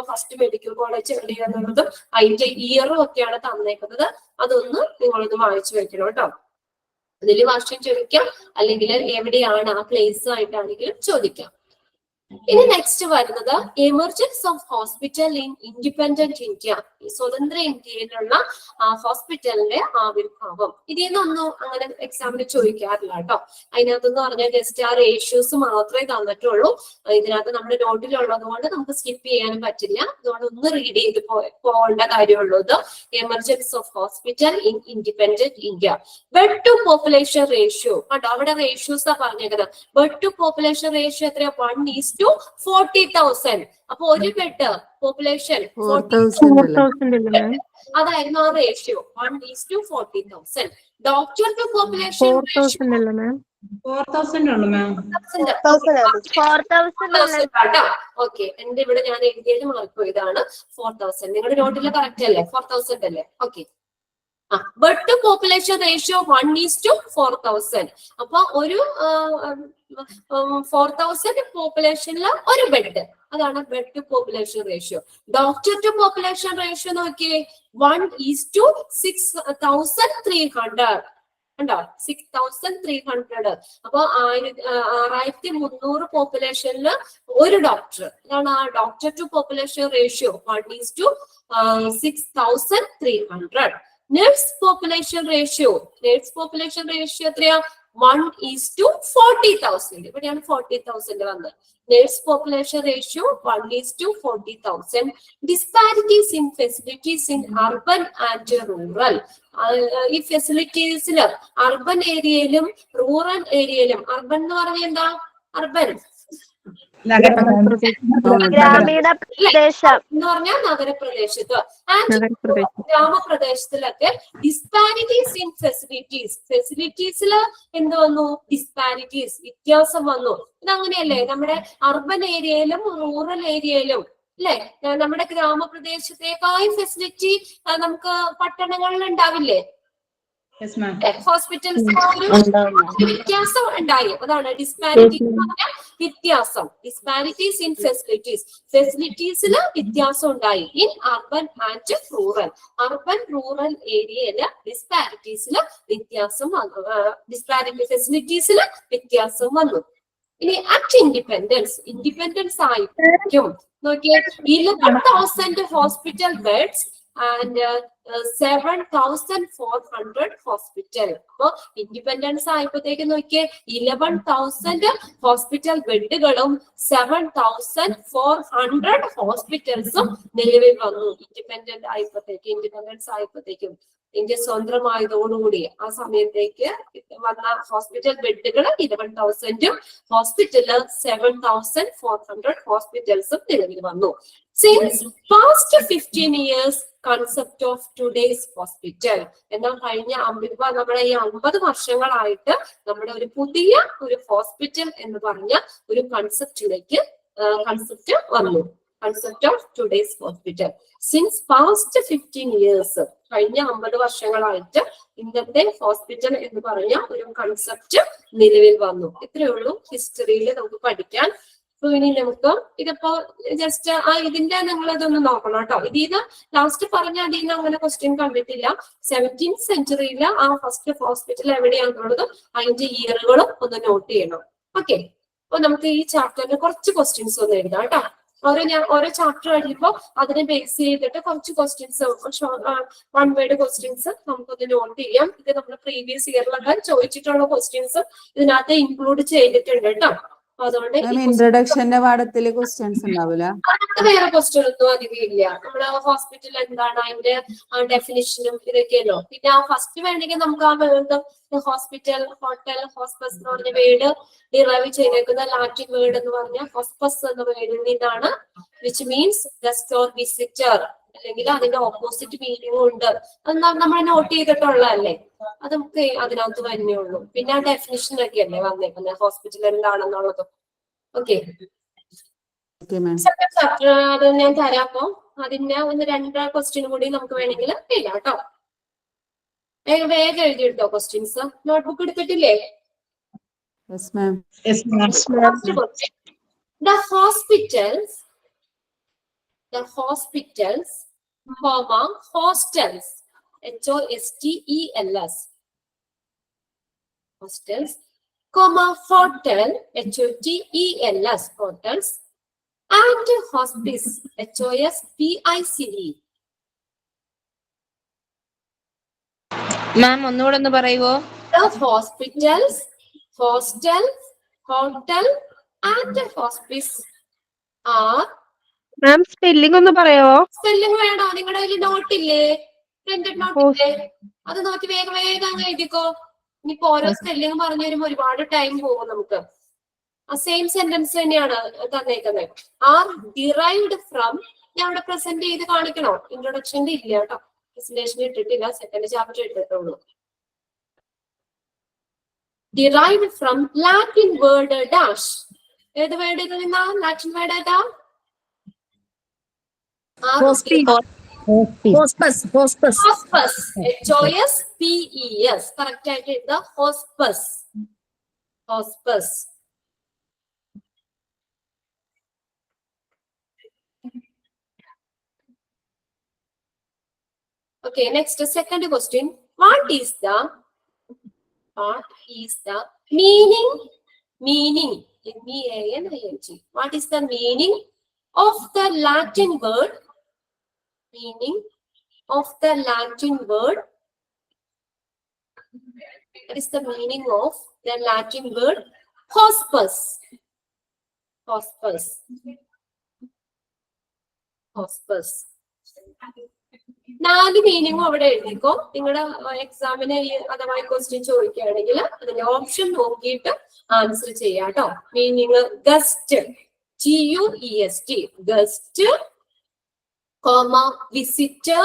ഫസ്റ്റ് മെഡിക്കൽ കോളേജ് എവിടെയാണെന്നുള്ളതും അതിന്റെ ഇയറും ഒക്കെയാണ് തന്നേക്കുന്നത്. അതൊന്ന് നിങ്ങളൊന്ന് വായിച്ചു വെക്കണം കേട്ടോ. അതിൽ വർഷം ചോദിക്കാം, അല്ലെങ്കിൽ എവിടെയാണ് ആ പ്ലേസ് ആയിട്ടാണെങ്കിലും ചോദിക്കാം. ഇനി നെക്സ്റ്റ് വരുന്നത് emergence of hospital in independent India. സ്വതന്ത്ര ഇന്ത്യയിലുള്ള ഹോസ്പിറ്റലിന്റെ ആവിർഭാവം. ഇതിൽ നിന്നൊന്നും അങ്ങനെ എക്സാമിന് ചോദിക്കാറില്ല കേട്ടോ. അതിനകത്തെന്ന് പറഞ്ഞാൽ ജസ്റ്റ് ആ റേഷ്യോസ് മാത്രമേ തന്നിട്ടുള്ളൂ. ഇതിനകത്ത് നമ്മുടെ നോട്ടിലുള്ളത് കൊണ്ട് നമുക്ക് സ്കിപ്പ് ചെയ്യാനും പറ്റില്ല. അതുകൊണ്ട് ഒന്ന് റീഡ് ചെയ്ത് പോകേണ്ട കാര്യമുള്ളത് emergence of hospital in independent India. Bed to population ratio കണ്ടോ, അവിടെ റേഷ്യോസ് ആ പറഞ്ഞേക്കുന്നത്. ബെഡ് ടു പോപ്പുലേഷൻ റേഷ്യോ എത്രയാ? 1:40,000. അപ്പൊ ഒരു ബെഡ് പോപ്പുലേഷൻ 4,000 അതായിരുന്നു ആ റേഷ്യോ. 1:40,000. ഡോക്ടർ ടു പോപ്പുലേഷൻ 4,000 ഉള്ളു മാം. 4,000 ഓക്കെ, എന്റെ ഇവിടെ ഞാൻ എഴുതിയത് മാർക്ക് ഇതാണ് 4,000. നിങ്ങളുടെ നോട്ടിൽ കറക്റ്റ് അല്ലേ? 4,000 അല്ലേ? Okay. Bed to population ratio 1:4,000. അപ്പൊ ഒരു 4,000 പോപ്പുലേഷനിൽ ഒരു ബെഡ്. അതാണ് bed to population ratio. Doctor to population ratio നോക്കിയേ 1:6,300. ഉണ്ടോ? 6,300. അപ്പൊ 6,300 പോപ്പുലേഷനിൽ ഒരു ഡോക്ടർ. ഇതാണ് ആ doctor to population ratio 1:6,300. Nurse population ratio എത്രയാ? 1:40,000. ഇവിടെയാണ് 40,000 വന്നത്. Nurse population ratio 1:40,000. Disparities in facilities in urban and rural. ഈ ഫെസിലിറ്റീസില് അർബൻ ഏരിയയിലും റൂറൽ ഏരിയയിലും. അർബൻ എന്ന് പറഞ്ഞാൽ എന്താ? അർബൻ ഗ്രാമീണ പ്രദേശം എന്ന് പറഞ്ഞാൽ നഗരപ്രദേശത്ത്. ഗ്രാമപ്രദേശത്തിലൊക്കെ ഡിസ്പാരിറ്റീസ് ഇൻ ഫെസിലിറ്റീസിൽ എന്ത് വന്നു? ഡിസ്പാരിറ്റീസ്, വ്യത്യാസം വന്നു. ഇതങ്ങനെയല്ലേ നമ്മുടെ അർബൻ ഏരിയയിലും റൂറൽ ഏരിയയിലും അല്ലെ? നമ്മുടെ ഗ്രാമപ്രദേശത്തേക്കായി ഫെസിലിറ്റി നമുക്ക് പട്ടണങ്ങളിൽ ഉണ്ടാവില്ലേ? ഹോസ്പിറ്റൽസ് വ്യത്യാസം ഉണ്ടായി. അതാണ് ഡിസ്പാരിറ്റി എന്ന് പറഞ്ഞാൽ വ്യത്യാസം. ഡിസ്പാരിറ്റീസ് ഇൻ ഫെസിലിറ്റീസില് വ്യത്യാസം ഉണ്ടായി. In urban and rural. Urban rural ഏരിയയില് ഡിസ്പാരിറ്റീസില് വ്യത്യാസം വന്നു. ഫെസിലിറ്റീസില് വ്യത്യാസം വന്നു. ഇനി അറ്റ് ഇൻഡിപെൻഡൻസ് ആയിരിക്കും നോക്കിയേ 11,000 ഹോസ്പിറ്റൽ ബെഡ്സ് and 7,400 hospital. അപ്പൊ ഇൻഡിപെൻഡൻസ് ആയപ്പോഴത്തേക്ക് നോക്കിയേ 11,000 ഹോസ്പിറ്റൽ ബെഡുകളും 7,400 ഹോസ്പിറ്റൽസും നിലവിൽ വന്നു. ഇൻഡിപെൻഡൻസ് ആയപ്പോഴത്തേക്കും ഇന്ത്യ സ്വന്തമായതോടുകൂടി ആ സമയത്തേക്ക് വന്ന ഹോസ്പിറ്റൽ ബെഡുകൾ 11,000 ഹോസ്പിറ്റല് 7,400 ഹോസ്പിറ്റൽസും നിലവിൽ വന്നു. Since past 15 years, concept of today's hospital. എന്നാൽ കഴിഞ്ഞ നമ്മുടെ ഈ 50 വർഷങ്ങളായിട്ട് നമ്മുടെ ഒരു പുതിയ ഒരു ഹോസ്പിറ്റൽ എന്ന് പറഞ്ഞ ഒരു കൺസെപ്റ്റ് വന്നു. Concept of today's hospital. Since past 15 years, കഴിഞ്ഞ 50 വർഷങ്ങളായിട്ട് ഇന്നത്തെ ഹോസ്പിറ്റൽ എന്ന് പറഞ്ഞ ഒരു കൺസെപ്റ്റ് നിലവിൽ വന്നു. ഇത്രയേ ഉള്ളൂ ഹിസ്റ്ററിയിൽ നമുക്ക് പഠിക്കാൻ. ഇനി നമുക്ക് ഇതിപ്പോ ജസ്റ്റ് ഇതിന്റെ നിങ്ങൾ ഇതൊന്ന് നോക്കണം കേട്ടോ. ഇതിന്ന് ലാസ്റ്റ് പറഞ്ഞ അതിന്ന് അങ്ങനെ ക്വസ്റ്റ്യൻ കണ്ടിട്ടില്ല. 17th century ആ ഫസ്റ്റ് ഹോസ്പിറ്റൽ എവിടെയാണെന്നുള്ളത് അതിന്റെ ഇയറുകളും ഒന്ന് നോട്ട് ചെയ്യണം. ഓക്കെ, അപ്പൊ നമുക്ക് ഈ ചാപ്റ്ററിന് കുറച്ച് ക്വസ്റ്റ്യൻസ് ഒന്ന് എഴുതാം കേട്ടോ. ഓരോ ചാപ്റ്റർ കഴിയുമ്പോൾ അതിനെ ബേസ് ചെയ്തിട്ട് കുറച്ച് ക്വസ്റ്റ്യൻസ്, 1 word ക്വസ്റ്റ്യൻസ് നമുക്കൊന്ന് നോട്ട് ചെയ്യാം. ഇത് നമ്മൾ പ്രീവിയസ് ഇയറിലൊക്കെ ചോദിച്ചിട്ടുള്ള ക്വസ്റ്റ്യൻസ് ഇതിനകത്ത് ഇൻക്ലൂഡ് ചെയ്തിട്ടുണ്ട് കേട്ടോ. അതുകൊണ്ട് ഇൻട്രൊഡക്ഷന്റെ പാഠത്തില് ക്വസ്റ്റ്യൻസ് ഉണ്ടാവില്ല, വേറെ ക്വസ്റ്റ്യൻ ഒന്നും അധികം ഇല്ല. നമ്മുടെ ഹോസ്പിറ്റൽ എന്താണ്, അതിന്റെ ഡെഫിനിഷനും ഇതൊക്കെയല്ലോ. പിന്നെ ആ ഫസ്റ്റ് വേണമെങ്കിൽ നമുക്ക് ആ വേർഡ് ഹോസ്പിറ്റൽ, ഹോട്ടൽ, ഹോസ്പസ് എന്ന് പറഞ്ഞ വേർഡ് ഡിറൈവ് ചെയ്തേക്കുന്ന ലാറ്റിൻ വേർഡ് എന്ന് പറഞ്ഞ ഹോസ്പസ് എന്ന വേർഡിൽ നിന്നാണ്, which means guest or visitor, അല്ലെങ്കിൽ അതിന്റെ ഓപ്പോസിറ്റ് മീനിങ് ഉണ്ട്. അത് നമ്മൾ നോട്ട് ചെയ്തിട്ടുള്ളതല്ലേ, അത് നമുക്ക് അതിനകത്ത് തന്നെ ഉള്ളൂ. പിന്നെ ആ ഡെഫിനിഷൻ ഒക്കെ അല്ലേ വന്നേക്കുന്നത് ഹോസ്പിറ്റൽ എന്താണെന്നുള്ളത്. ഓക്കെ, ചാപ്റ്റർ അത് ഞാൻ തരാം. അപ്പൊ അതിന്റെ ഒന്ന് 2 ക്വസ്റ്റ്യൻ കൂടി നമുക്ക് വേണമെങ്കിൽ ചെയ്യാം കേട്ടോ. വേഗം എഴുതിയെടുത്തോ ക്വസ്റ്റ്യൻസ്. നോട്ട്ബുക്ക് എടുത്തിട്ടില്ലേ? The hospitals, comma, hostels, HOSTELS, hostels, comma, hotel, HOTELS, hotels, and hospice, HOSPICE. മാം ഒന്നുകൂടെ ഒന്ന് പറയുവോ? The hospitals, hostel, hotel, and hospice are. Ma'am spelling ഒന്ന് പറയാവോ? സ്പെല്ലിംഗ് വേണോ? നിങ്ങളുടെ കയ്യിൽ നോട്ടില്ലേ? പ്രിന്റഡ് നോട്ടില്ലേ? അത് നോക്കി വേഗം അങ്ങ് എഴുതിക്കോ. ഇനിയിപ്പോ ഓരോ സ്പെല്ലിംഗ് പറഞ്ഞു വരുമ്പോ ഒരുപാട് ടൈം പോകും നമുക്ക്. ആ സെയിം സെന്റൻസ് തന്നെയാണ് തന്നേക്കുന്നത്. Are derived from. ഞാൻ ഇവിടെ പ്രസന്റ് ചെയ്ത് കാണിക്കണോ? ഇൻട്രൊഡക്ഷന്റെ ഇല്ല കേട്ടോ, പ്രസന്റേഷൻ ഇട്ടിട്ടില്ല, സെക്കൻഡ് ചാപ്റ്റർ ഇട്ടിട്ടുള്ളൂ. Derived from Latin word dash. ഏത് വേർഡ് ഇത് നിന്നാ? ലാറ്റിൻ വേർഡ് ഏതാ? ഹോസ്പസ്. HOSPES. കറക്റ്റ് ആയിട്ട് എഴുതുക. ഹോസ്പസ്. Okay, next, second question. What is the meaning? MEANING. What is the meaning of the Latin word? What is the meaning of the Latin word hospice? നാല് മീനിങ്ങും അവിടെ എഴുതിക്കോ. നിങ്ങളുടെ എക്സാമിന് അഥവാ ക്വസ്റ്റ്യൻ ചോദിക്കുകയാണെങ്കിൽ അതിന്റെ ഓപ്ഷൻ നോക്കിയിട്ട് ആൻസർ ചെയ്യാം കേട്ടോ. Meaning guest, GUEST, guest, comma, visitor,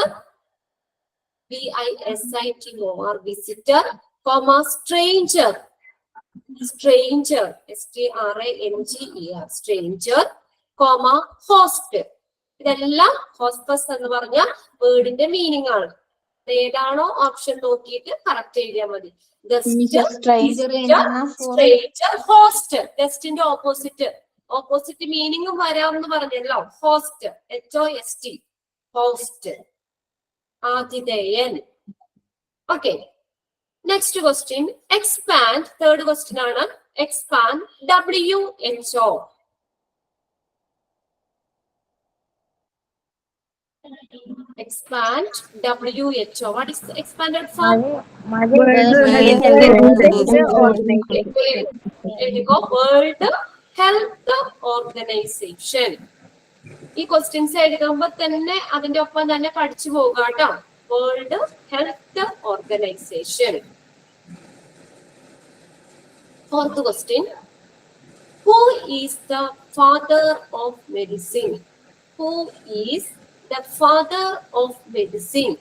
VISITOR, visitor, comma, stranger, STRANGER, stranger, comma, host. ഇതെല്ലാം ഹോസ്പസ് എന്ന് പറഞ്ഞ വേർഡിന്റെ മീനിങ് ആണ്. ഏതാണോ ഓപ്ഷൻ നോക്കിയിട്ട് കറക്റ്റ് ചെയ്താൽ മതി. Stranger, host. ഗസ്റ്റിന്റെ ഓപ്പോസിറ്റ് മീനിങ്ങും വരാമെന്ന് പറഞ്ഞല്ലോ. ഹോസ്റ്റ്, HOST, ഹോസ്റ്റ്, ആതിഥേയൻ. Okay, next question. Expand, third question ആണ്. Expand, WHO. Expand WHO. What is the expanded form? World Health Organization. ഈ ക്വസ്റ്റ്യൻസ് എഴുതുമ്പോ തന്നെ അതിന്റെ ഒപ്പം തന്നെ പഠിച്ചു പോകുക കേട്ടോ. World health organisation. Fourth question. Who is the father of medicine? Who is the father of medicine?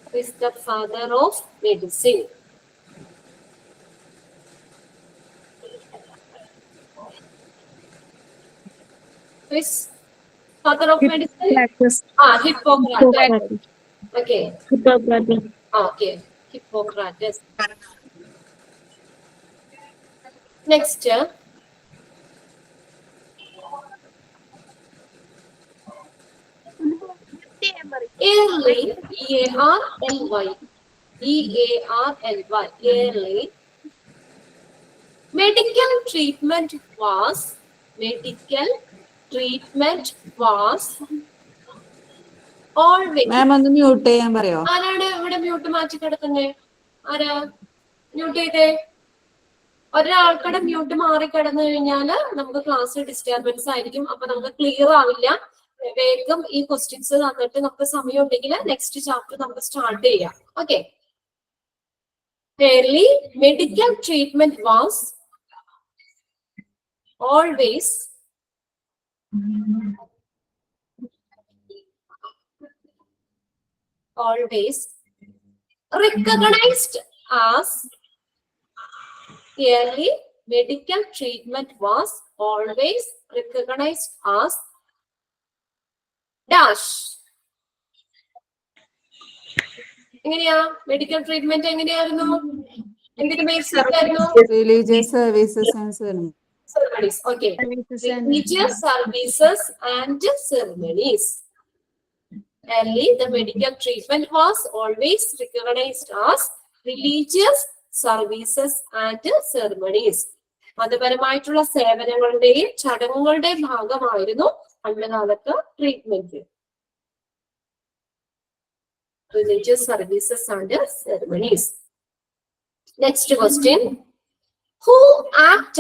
Who is the father of medicine? Who is father of medicine? Hippocrates. Okay. Okay. Hippocrates. Next. Early, E-A-R-L-Y. E-A-R-L-Y. Early. Medical treatment was always. മാം ഒന്ന് mute ചെയ്യാൻ പറയോ? ആരാണ് ഇവിടെ mute മാറ്റി കിടക്കുന്നേ? ആരാ mute ചെയ്തേ? ഒരാൾക്കടെ mute മാറി കിടന്നു കഴിഞ്ഞാല് നമുക്ക് ക്ലാസ് ഡിസ്റ്റർബൻസ് ആയിരിക്കും. അപ്പൊ നമുക്ക് ക്ലിയർ ആവില്ല. വേഗം ഈ ക്വസ്റ്റ്യൻസ് തന്നിട്ട് നമുക്ക് സമയം ഉണ്ടെങ്കിൽ നെക്സ്റ്റ് ചാപ്റ്റർ നമുക്ക് സ്റ്റാർട്ട് ചെയ്യാം. Okay. Early medical treatment was always recognized as. Early medical treatment was always recognized as dash. എങ്ങനെയാ മെഡിക്കൽ ട്രീറ്റ്മെന്റ് എങ്ങനെയായിരുന്നു? എന്തിനു ബേസിലായിരുന്നു? Religious services and ceremonies. Okay. Religious services and ceremonies. Early the medical treatment was always recognized as religious services and ceremonies. മതപരമായിട്ടുള്ള സേവനങ്ങളുടെയും ചടങ്ങുകളുടെയും ഭാഗമായിരുന്നു പണ്ടുകാലത്ത് treatment. Religious services and ceremonies. Next question. Who act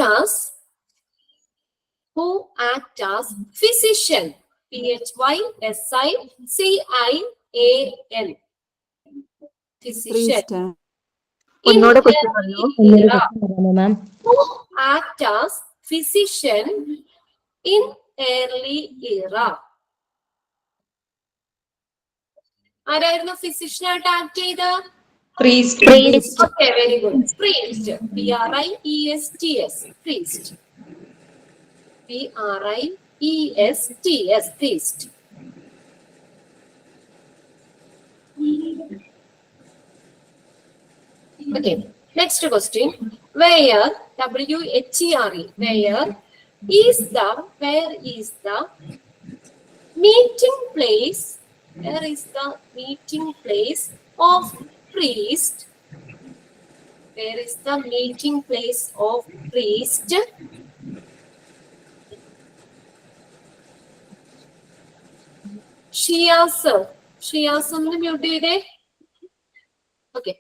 as physician? P-H-Y-S-I-C-I-A-N. Physician. Who act as physician in early era? ആരായിരുന്നു physician ആയിട്ട് act ചെയ്ത്? Priest. Okay, very good. Priest. P-R-I-E-S-T-S. Priest. P-R-I-E-S-T-S. Priest. Okay. Next question. Where, W-H-E-R-E, where is the meeting place? Where is the meeting place of priest? Where is the meeting place of priest? Shiyas ഒന്ന് mute ചെയ്തേ. Okay.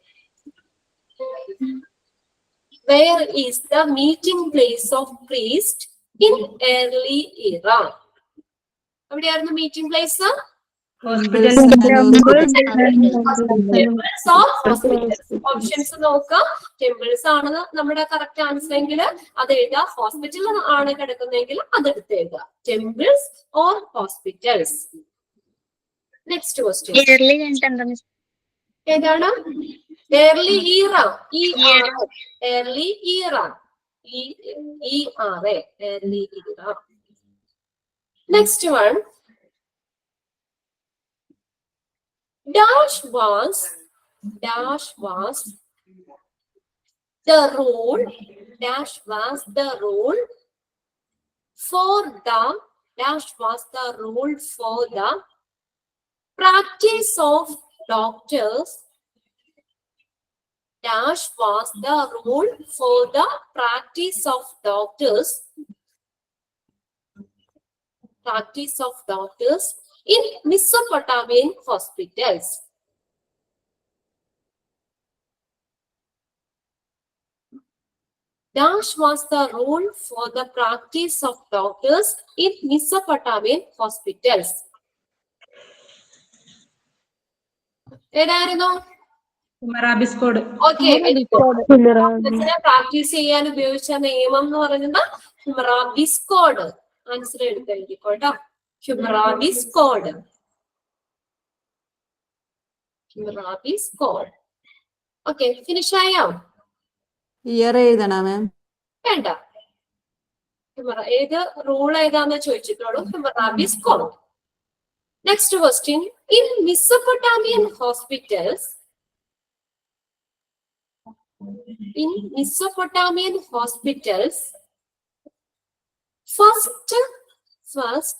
Where is the meeting place of priest in early era? എവിടെയായിരുന്നു meeting place? Options നോക്കാം. Temples ആണ് നമ്മുടെ correct answer എങ്കിൽ അത് എഴുതുക. Hospital ആണ് കിടക്കുന്നതെങ്കിൽ അതെടുത്ത് എഴുതുക. Temples or hospitals. Next question. ഏതാണ്? early era. early era. E-R-A. early era. Next one. Dash was the rule. Dash was the rule for the. Dash was the rule for the practice of doctors. Dash was the rule for the practice of doctors practice of doctors in Mesopotamian hospitals? Dash was the rule for the practice of doctors in Mesopotamian hospitals. ഏതായിരുന്നു? Okay, practice ചെയ്യാൻ ഉപയോഗിച്ച നിയമം എന്ന് പറയുന്നത് Hammurabi's code. Answer എടുത്ത് എഴുതിക്കോട്ടോ. Hammurabi's code. Hammurabi's code. Okay, finish ആയോ? Year എഴുതണോ മാം? വേണ്ട. ഏത് റൂൾ ഏതാന്ന് ചോദിച്ചിട്ടുള്ളൂ. Hammurabi's code. Next question. In Mesopotamian hospitals, first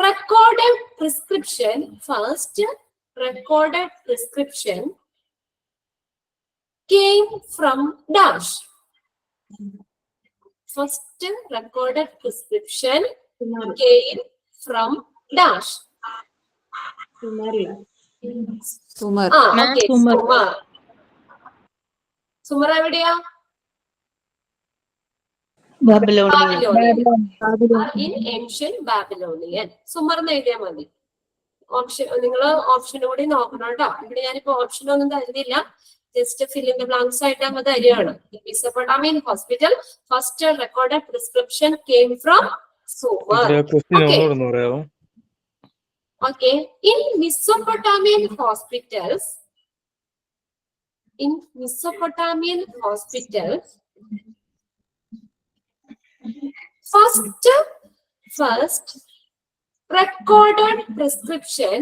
recorded prescription came from dash. First recorded prescription came from dash. Zumar. Okay, Sumar. Zumar എവിടെയാ? In ancient Babylonian. Zumar എന്ന് എഴുതിയാൽ മതി. ഓപ്ഷൻ നിങ്ങൾ ഓപ്ഷനോടെ നോക്കണം കേട്ടോ. ഇവിടെ ഞാനിപ്പോ ഓപ്ഷൻ ഒന്നും തരുന്നില്ല, just fill in the blanks ആയിട്ട് അങ്ങ് തരികയാണ്. Mesopotamian hospital first recorded prescription came from Sumer. Okay, in Mesopotamian hospitals, first recorded prescription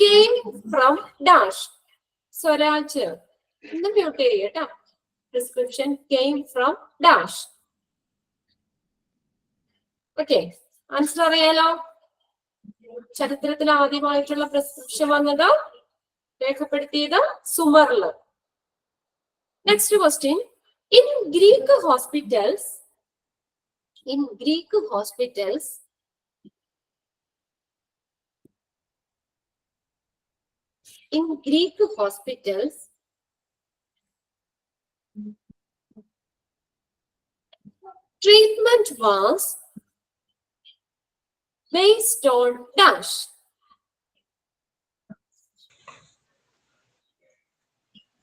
came from dash. Swaraj ഒന്ന് മ്യൂട്ട് ചെയ്യട്ടോ. Prescription came from dash. Okay, answer അറിയാലോ. ചരിത്രത്തിൽ ആദ്യമായിട്ടുള്ള പ്രിസ്ക്രിപ്ഷൻ വന്നത് രേഖപ്പെടുത്തിയത് സുമറില്. Next question. In Greek hospitals, treatment was based on dash.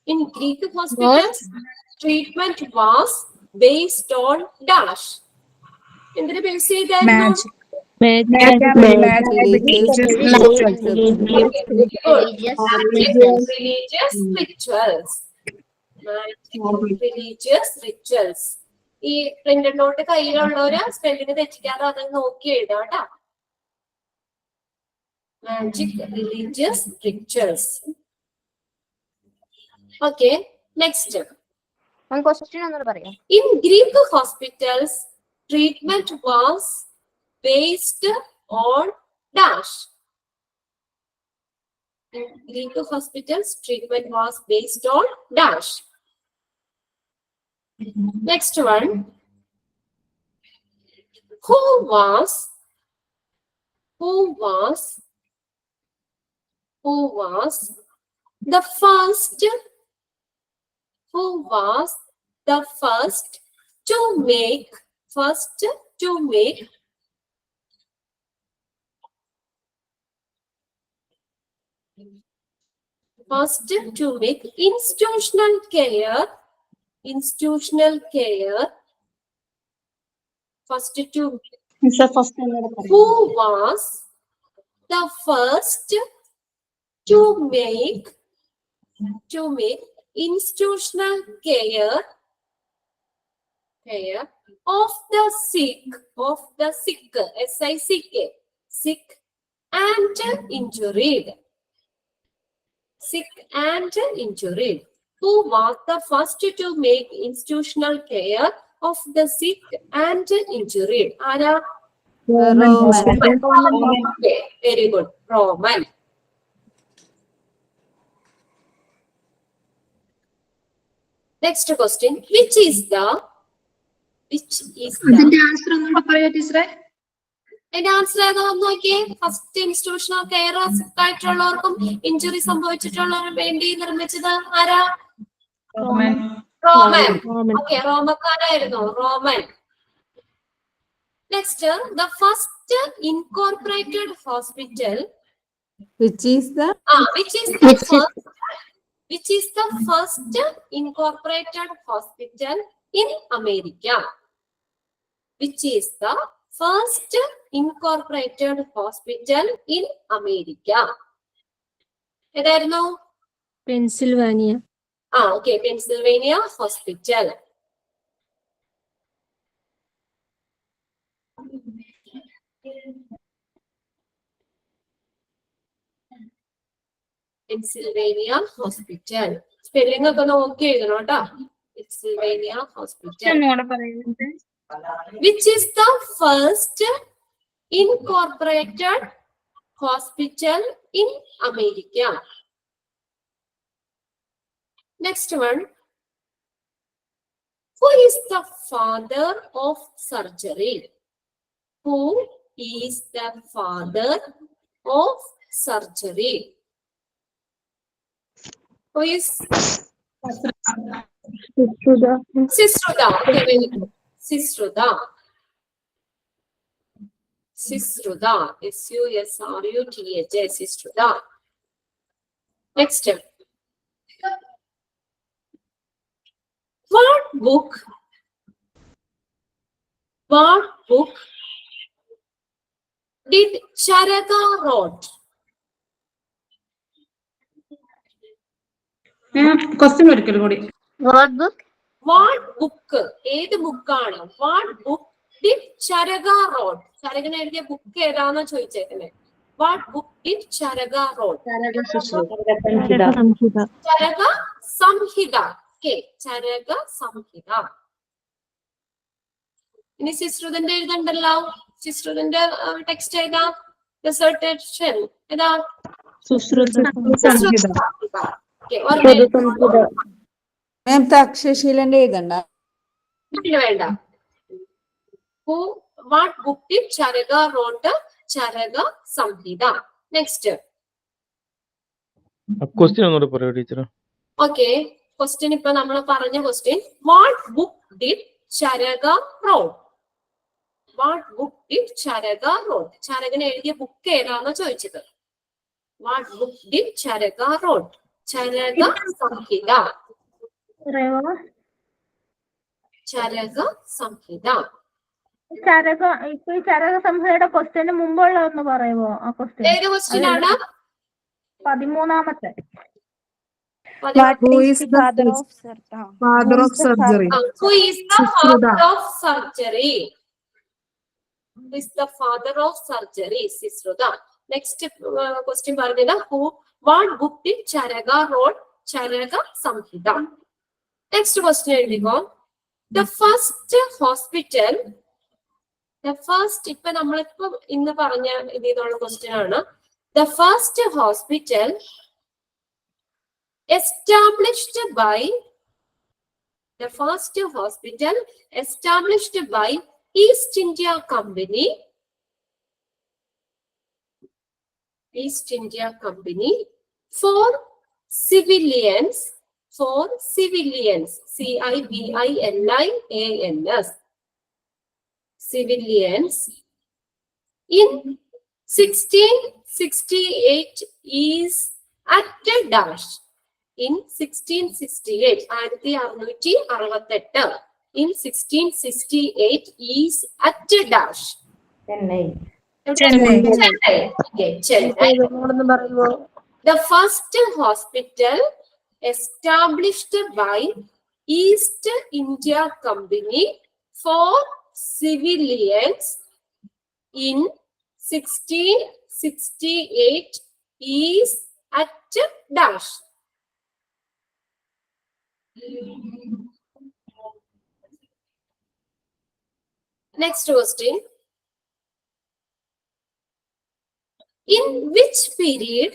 In Greek hospitals, treatment was based on dash. എന്തിനെ base ചെയ്തായിരുന്നു? Religious rituals. ഈ പ്രിന്റഡ് നോട്ട് കയ്യിലുള്ളവര് സ്പെല്ലിന് തെറ്റിക്കാതെ അത് നോക്കി എഴുതാം കേട്ടോ. Magic religious rituals. Okay, next. Question ഒന്നുകൂടെ പറയാം. In Greek hospitals, treatment was based on dash. In Greek hospitals, treatment was based on dash. Next one. Who was the first to make institutional care who was the first to make institutional care of the sick, sick and injured. Who was the first to make institutional care of the sick and injured? Ara? Okay, very good. Roman. Next question. Which is the Which is the അതിന്റെ answer ഒന്നുകൂടെ പറയാ ടീച്ചറെ? അതിന്റെ answer ഏതാന്ന് നോക്കിയേ. First institution of care ആയിട്ടുള്ളവർക്കും injury സംഭവിച്ചിട്ടുള്ളവരും വേണ്ടി നിർമ്മിച്ചത് ആരാ? റോമൻ. ഓക്കെ, റോമക്കാരായിരുന്നു. Roman. Next, the first incorporated hospital. Which is the Which is the first incorporated hospital in America? Which is the first incorporated hospital in America? ഏതായിരുന്നു? Pennsylvania. Okay, Pennsylvania hospital. Pennsylvania hospital. Spelling ഒക്കെ നോക്കി എഴുതണം കേട്ടോ. Pennsylvania hospital. Which is the first incorporated hospital in America? Next one. Who is the father of surgery? Who is the father of surgery? Who is? Sisruda. Okay, very good. Sisruda. Sisruda. S-U-S-R-U-T-H. Sisruda. Next. What book did Charaka wrote? Question ഒരിക്കലും കൂടി. What book? What book? ഏത് ബുക്കാണ്? What book did Charaka wrote? Charaka എഴുതിയ book ഏതാണെന്ന് ചോദിച്ചേക്കണേ. What book did Charaka wrote? Charaka Sanhita. Okay, Charaka സംഹിത. ഇനി സിസ്രുതന്റെ എഴുതണ്ടല്ലോ. സിസ്രുതന്റെ text ഏതാ? Dissertation ഏതാ? മാം തക്ഷശീലന്റെ എഴുതണ്ട. വേണ്ട. What book did Charaka wrote? Charaka Samhita. Next. Question ഒന്നുകൂടെ പറയൂ ടീച്ചർ. ഓക്കെ, ക്വസ്റ്റ്യൻ ഇപ്പൊ നമ്മൾ പറഞ്ഞ question. What book did Charaka wrote? What book did Charaka wrote? Charakan എഴുതിയ ബുക്ക് ഏതാണെന്ന് ചോദിച്ചത്. What book did Charaka wrote? Charaka Samhita. Charaka Samhita. Charaka ഇപ്പൊ ഈ ചരക സംഹിതയുടെ ക്വസ്റ്റ്യന് മുമ്പുള്ള ഒന്ന് പറയുമോ? ആ ക്വസ്റ്റ്യൻ ഏത് ക്വസ്റ്റ്യൻ ആണ്? 13ാമത്തെ. Who is the father of surgery? Who is the father of surgery? Who is the father of surgery? Sisruda. Next question പറഞ്ഞത് what book did Charaka wrote? Charaka Samhita. Next question എഴുതിക്കോ. The first hospital. The first ഇപ്പൊ നമ്മളിപ്പോ ഇന്ന് പറഞ്ഞ ഇതിനുള്ള question ആണ്. The first hospital established by East India Company. East India Company for civilians. CIVILIANS. Civilians in 1668 is at a dash. In 1668, 1668. In 1668 is at a dash. Chennai. Okay, Chennai. The first hospital established by East India Company for civilians in 1668 is at a dash. Next question. In which period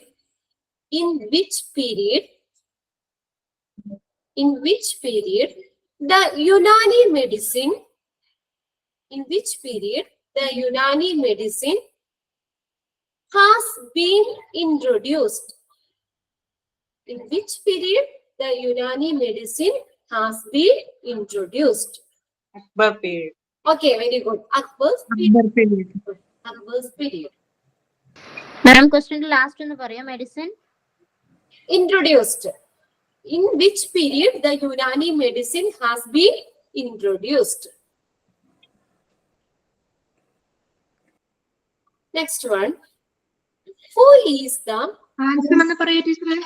the Unani medicine in which period the Unani medicine has been introduced? In which period the Unani medicine has been introduced? Akbar period. Okay, very good. Akbar's period. Akbar's period. Madam, question last one പറയാ medicine. Introduced. In which period the Unani medicine has been introduced? Next one. Who is the answer ഒന്ന് പറയാ ടീച്ചറെ.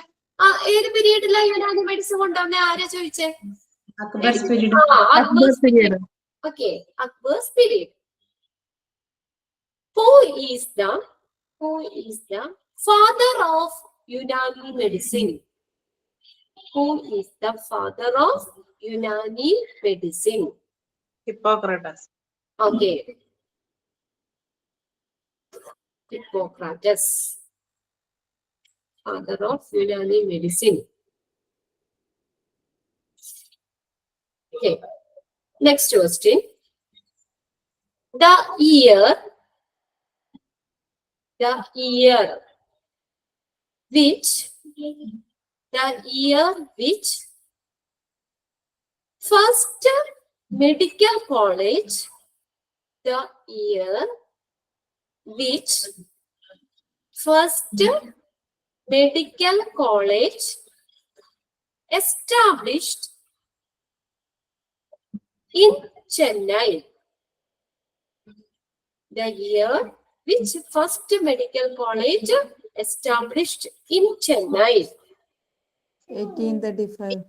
ഏത് പീരീഡിലാ Unani medicine കൊണ്ടുവന്ന ആരാ ചോദിച്ചേ? Akbar's period. Akbar's period. Okay, Akbar's period. Who is the father of Unani medicine? Who is the father of Unani medicine? Hippocrates. Okay. Hippocrates, father of Unani medicine. Okay. Next question. The year which first medical college established in Chennai. The year which first medical college established in Chennai. 1835.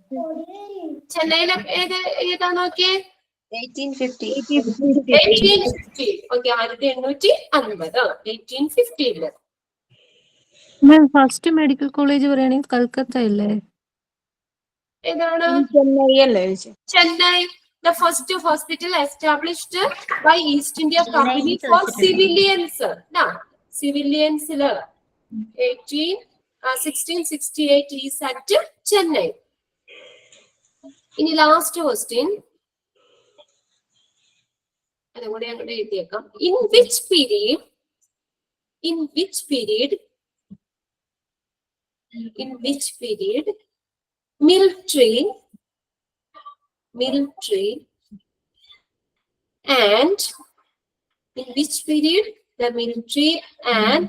ചെന്നൈയിലെ ഏതാ നോക്കിയേ? 1850. 1850. Okay, 1850. 1850. മാം first medical college പറയുകയാണെങ്കിൽ കൽക്കത്ത ഇല്ലേ? ഏതാണ്? ചെന്നൈ അല്ലേ? Chennai, the first hospital established by East India Company for civilians. Civilians 1668 is at Chennai. ഇനി last question. അതുകൂടെ അങ്ങോട്ട് എഴുതിയേക്കാം. In which period military and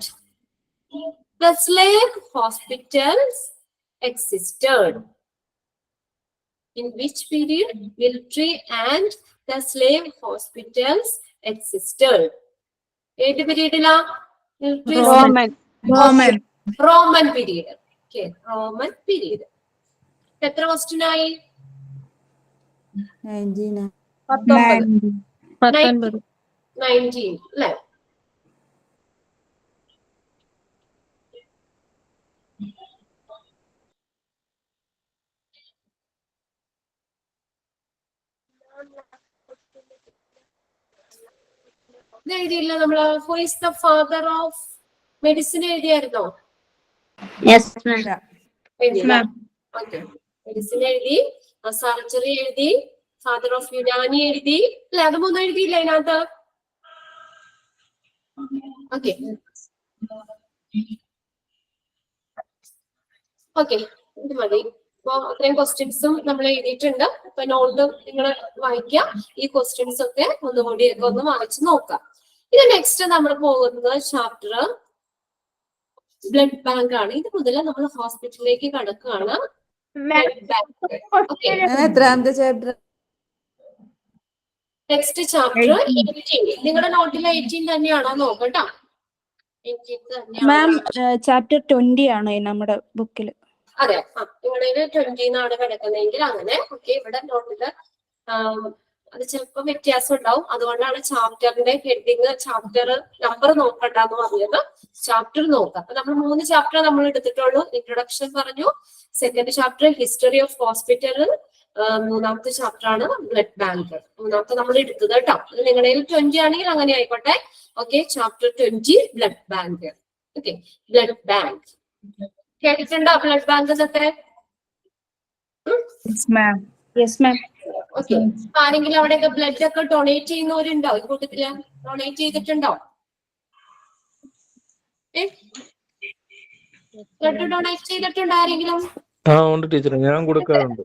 the slave hospitals existed? In which period military and the slave hospitals existed? ഏത് പീരീഡിലാ? Roman period. Okay, Roman period. എത്ര question ആയി? 19. 19 അല്ലേ? ഇത് എഴുതിയില്ല നമ്മള്. Who is the father of medicine എഴുതിയായിരുന്നോ? Yes, ma'am. എഴുതിയില്ല. ഓക്കെ, മെഡിസിൻ എഴുതി, സർജറി എഴുതി, ഫാദർ ഓഫ് യുനാനി എഴുതി അല്ലെ? അത് മൂന്നും എഴുതിയില്ല അതിനകത്ത്? ഓക്കെ ഓക്കെ, ഇത് മതി. അപ്പൊ അത്രയും ക്വസ്റ്റ്യൻസും നമ്മൾ എഴുതിയിട്ടുണ്ട്. അപ്പൊ നോട്ട് നിങ്ങൾ വായിക്കുക. ഈ ക്വസ്റ്റ്യൻസ് ഒക്കെ ഒന്നുകൂടി ഒന്ന് വായിച്ച് നോക്കാം. ഇത് നെക്സ്റ്റ് നമ്മൾ പോകുന്നത് ചാപ്റ്റർ ബ്ലഡ് ബാങ്ക് ആണ്. ഇത് മുതൽ നമ്മൾ ഹോസ്പിറ്റലിലേക്ക് കടക്കുകയാണ്. എത്രാമത്തെ ചാപ്റ്റർ? Next chapter 18. നിങ്ങളുടെ നോട്ടിൽ 18 തന്നെയാണോ നോക്കട്ടോ? 18 തന്നെയാണ്. മാം ചാപ്റ്റർ 20 ആണ് നമ്മുടെ ബുക്കിൽ. അതെ, നിങ്ങളുടെ 20 എന്നാണ് കിടക്കുന്നതെങ്കിൽ അങ്ങനെ. ഓക്കെ, ഇവിടെ നോട്ടില് അത് ചിലപ്പോൾ വ്യത്യാസം ഉണ്ടാവും. അതുകൊണ്ടാണ് ചാപ്റ്ററിന്റെ ഹെഡിങ്, ചാപ്റ്റർ നമ്പർ നോക്കണ്ടെന്ന് പറഞ്ഞത്. ചാപ്റ്റർ നോക്കാം. അപ്പൊ നമ്മൾ 3 ചാപ്റ്റർ നമ്മൾ എടുത്തിട്ടുള്ളൂ. ഇൻട്രൊഡക്ഷൻ പറഞ്ഞു. Second chapter history of hospital. മൂന്നാമത്തെ ചാപ്റ്റർ ആണ് ബ്ലഡ് ബാങ്ക്. മൂന്നാമത്തെ നമ്മൾ എടുത്തത് കേട്ടോ. അത് നിങ്ങളുടെ 20 ആണെങ്കിൽ അങ്ങനെ ആയിക്കോട്ടെ. Okay, chapter 20 blood bank. Okay, blood bank കേട്ടിട്ടുണ്ടോ? ബ്ലഡ് ബാങ്ക് എന്നൊക്കെ? Yes ma'am. ഓക്കെ. ആരെങ്കിലും അവിടെയൊക്കെ ബ്ലഡ് ഒക്കെ ഡൊണേറ്റ് ചെയ്യുന്നവരുണ്ടോ? ഈ കൂട്ടത്തില് ഡൊണേറ്റ് ചെയ്തിട്ടുണ്ടോ? ബ്ലഡ് ഡൊണേറ്റ് ചെയ്തിട്ടുണ്ടോ ആരെങ്കിലും? ഉണ്ട് ടീച്ചർ, ഞാൻ കൊടുക്കാറുണ്ട്.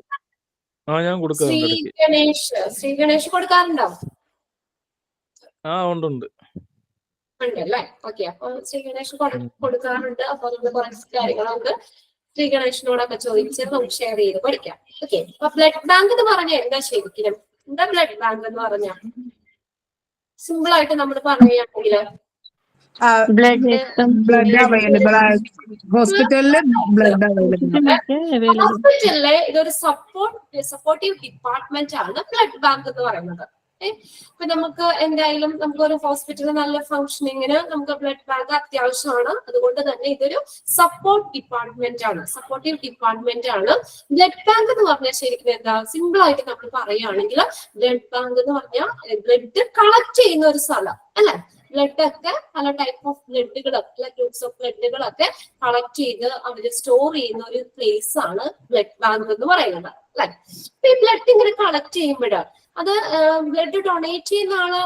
ഞാൻ ശ്രീ കൊടുക്കാറുണ്ട്. ശ്രീ ഗണേഷ് കൊടുക്കാറുണ്ടോ? ഉണ്ട് ഉണ്ടല്ലേ. ഓക്കെ. അപ്പൊ ശ്രീ ഗണേഷ് കൊടുക്കാറുണ്ട്. അപ്പൊ നമ്മൾ കുറച്ച് കാര്യങ്ങളുണ്ട് ശ്രീ ഗണേഷിനോടൊക്കെ ചോദിച്ച് നമുക്ക് ഷെയർ ചെയ്ത് പഠിക്കാം. ഓക്കെ. അപ്പൊ ബ്ലഡ് ബാങ്ക് എന്ന് പറഞ്ഞാൽ എന്താ ശരിക്കും? എന്താ ബ്ലഡ് ബാങ്ക് എന്ന് പറഞ്ഞാൽ? സിമ്പിൾ ആയിട്ട് നമ്മൾ പറയുകയാണെങ്കിൽ ബ്ലഡ് അവൈലബിൾ ആയ ഹോസ്പിറ്റലില് ബ്ലഡ് അവൈലബിൾ. ഹോസ്പിറ്റലിലെ ഇതൊരു സപ്പോർട്ടീവ് ഡിപ്പാർട്ട്മെന്റ് ആണ് ബ്ലഡ് ബാങ്ക് എന്ന് പറയുന്നത്. ഇപ്പൊ നമുക്ക് എന്തായാലും നമുക്കൊരു ഹോസ്പിറ്റലിൽ നല്ല ഫംഗ്ഷനിങ്ങിന് നമുക്ക് ബ്ലഡ് ബാങ്ക് അത്യാവശ്യമാണ്. അതുകൊണ്ട് തന്നെ ഇതൊരു സപ്പോർട്ട് ഡിപ്പാർട്ട്മെന്റ് ആണ്, സപ്പോർട്ടീവ് ഡിപ്പാർട്ട്മെന്റ് ആണ്. ബ്ലഡ് ബാങ്ക് എന്ന് പറഞ്ഞാൽ ശരിക്കും എന്താ, സിമ്പിൾ ആയിട്ട് നമ്മൾ പറയുകയാണെങ്കിൽ ബ്ലഡ് ബാങ്ക് എന്ന് പറഞ്ഞാൽ ബ്ലഡ് കളക്ട് ചെയ്യുന്ന ഒരു സ്ഥലം അല്ലെ. ബ്ലഡ് ഒക്കെ പല ടൈപ്പ് ഓഫ് ബ്ലഡുകൾ, ഗ്രൂപ്പ്സ് ഓഫ് ബ്ലഡുകളൊക്കെ കളക്ട് ചെയ്ത് അവർ സ്റ്റോർ ചെയ്യുന്ന ഒരു പ്ലേസ് ആണ് ബ്ലഡ് ബാങ്ക് എന്ന് പറയുന്നത് അല്ലെ. ഈ ബ്ലഡ് ഇങ്ങനെ കളക്ട് ചെയ്യുമ്പോൾ അത് ബ്ലഡ് ഡൊണേറ്റ് ചെയ്യുന്ന ആള്